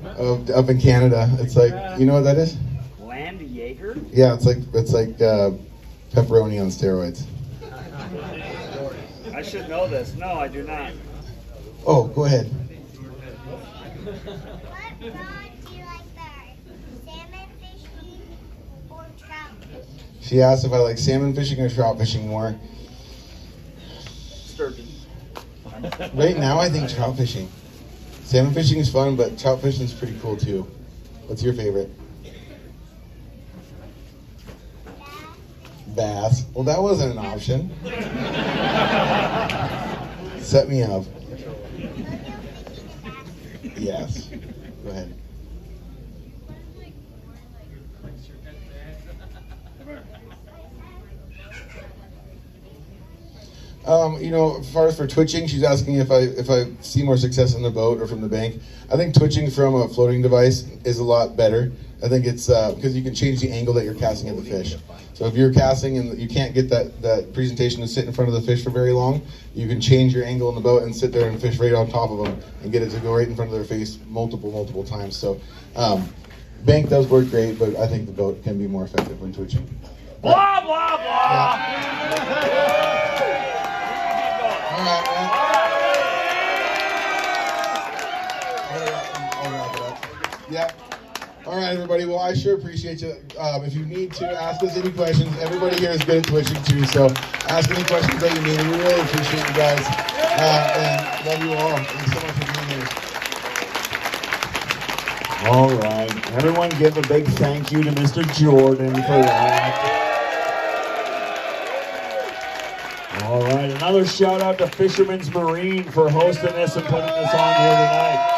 up in Canada. It's like, you know what that is? Land Jaeger? Yeah, it's like pepperoni on steroids. I should know this. No, I do not. Oh, go ahead. What rod do you like better? Salmon fishing or trout fishing? She asked if I like salmon fishing or trout fishing more. Sturgeon. Right now, I think trout fishing. Salmon fishing is fun, but trout fishing is pretty cool too. What's your favorite? Bass. Well, that wasn't an option. Set me up. Yes. Go ahead. As far as for twitching, she's asking if I see more success in the boat or from the bank. I think twitching from a floating device is a lot better. I think it's because you can change the angle that you're casting at the fish. So if you're casting and you can't get that presentation to sit in front of the fish for very long, you can change your angle in the boat and sit there and fish right on top of them and get it to go right in front of their face multiple times. So bank does work great, but I think the boat can be more effective when twitching. Blah, blah, blah. All right, man. I'll wrap it up. Yeah. All right, everybody. Well, I sure appreciate you. If you need to ask us any questions, everybody here is good at twitching too. So ask any questions that you need. We really appreciate you guys. And love you all. Thanks so much for being here. All right. Everyone give a big thank you to Mr. Jordan for that. All right. Another shout out to Fisherman's Marine for hosting this and putting this on here tonight.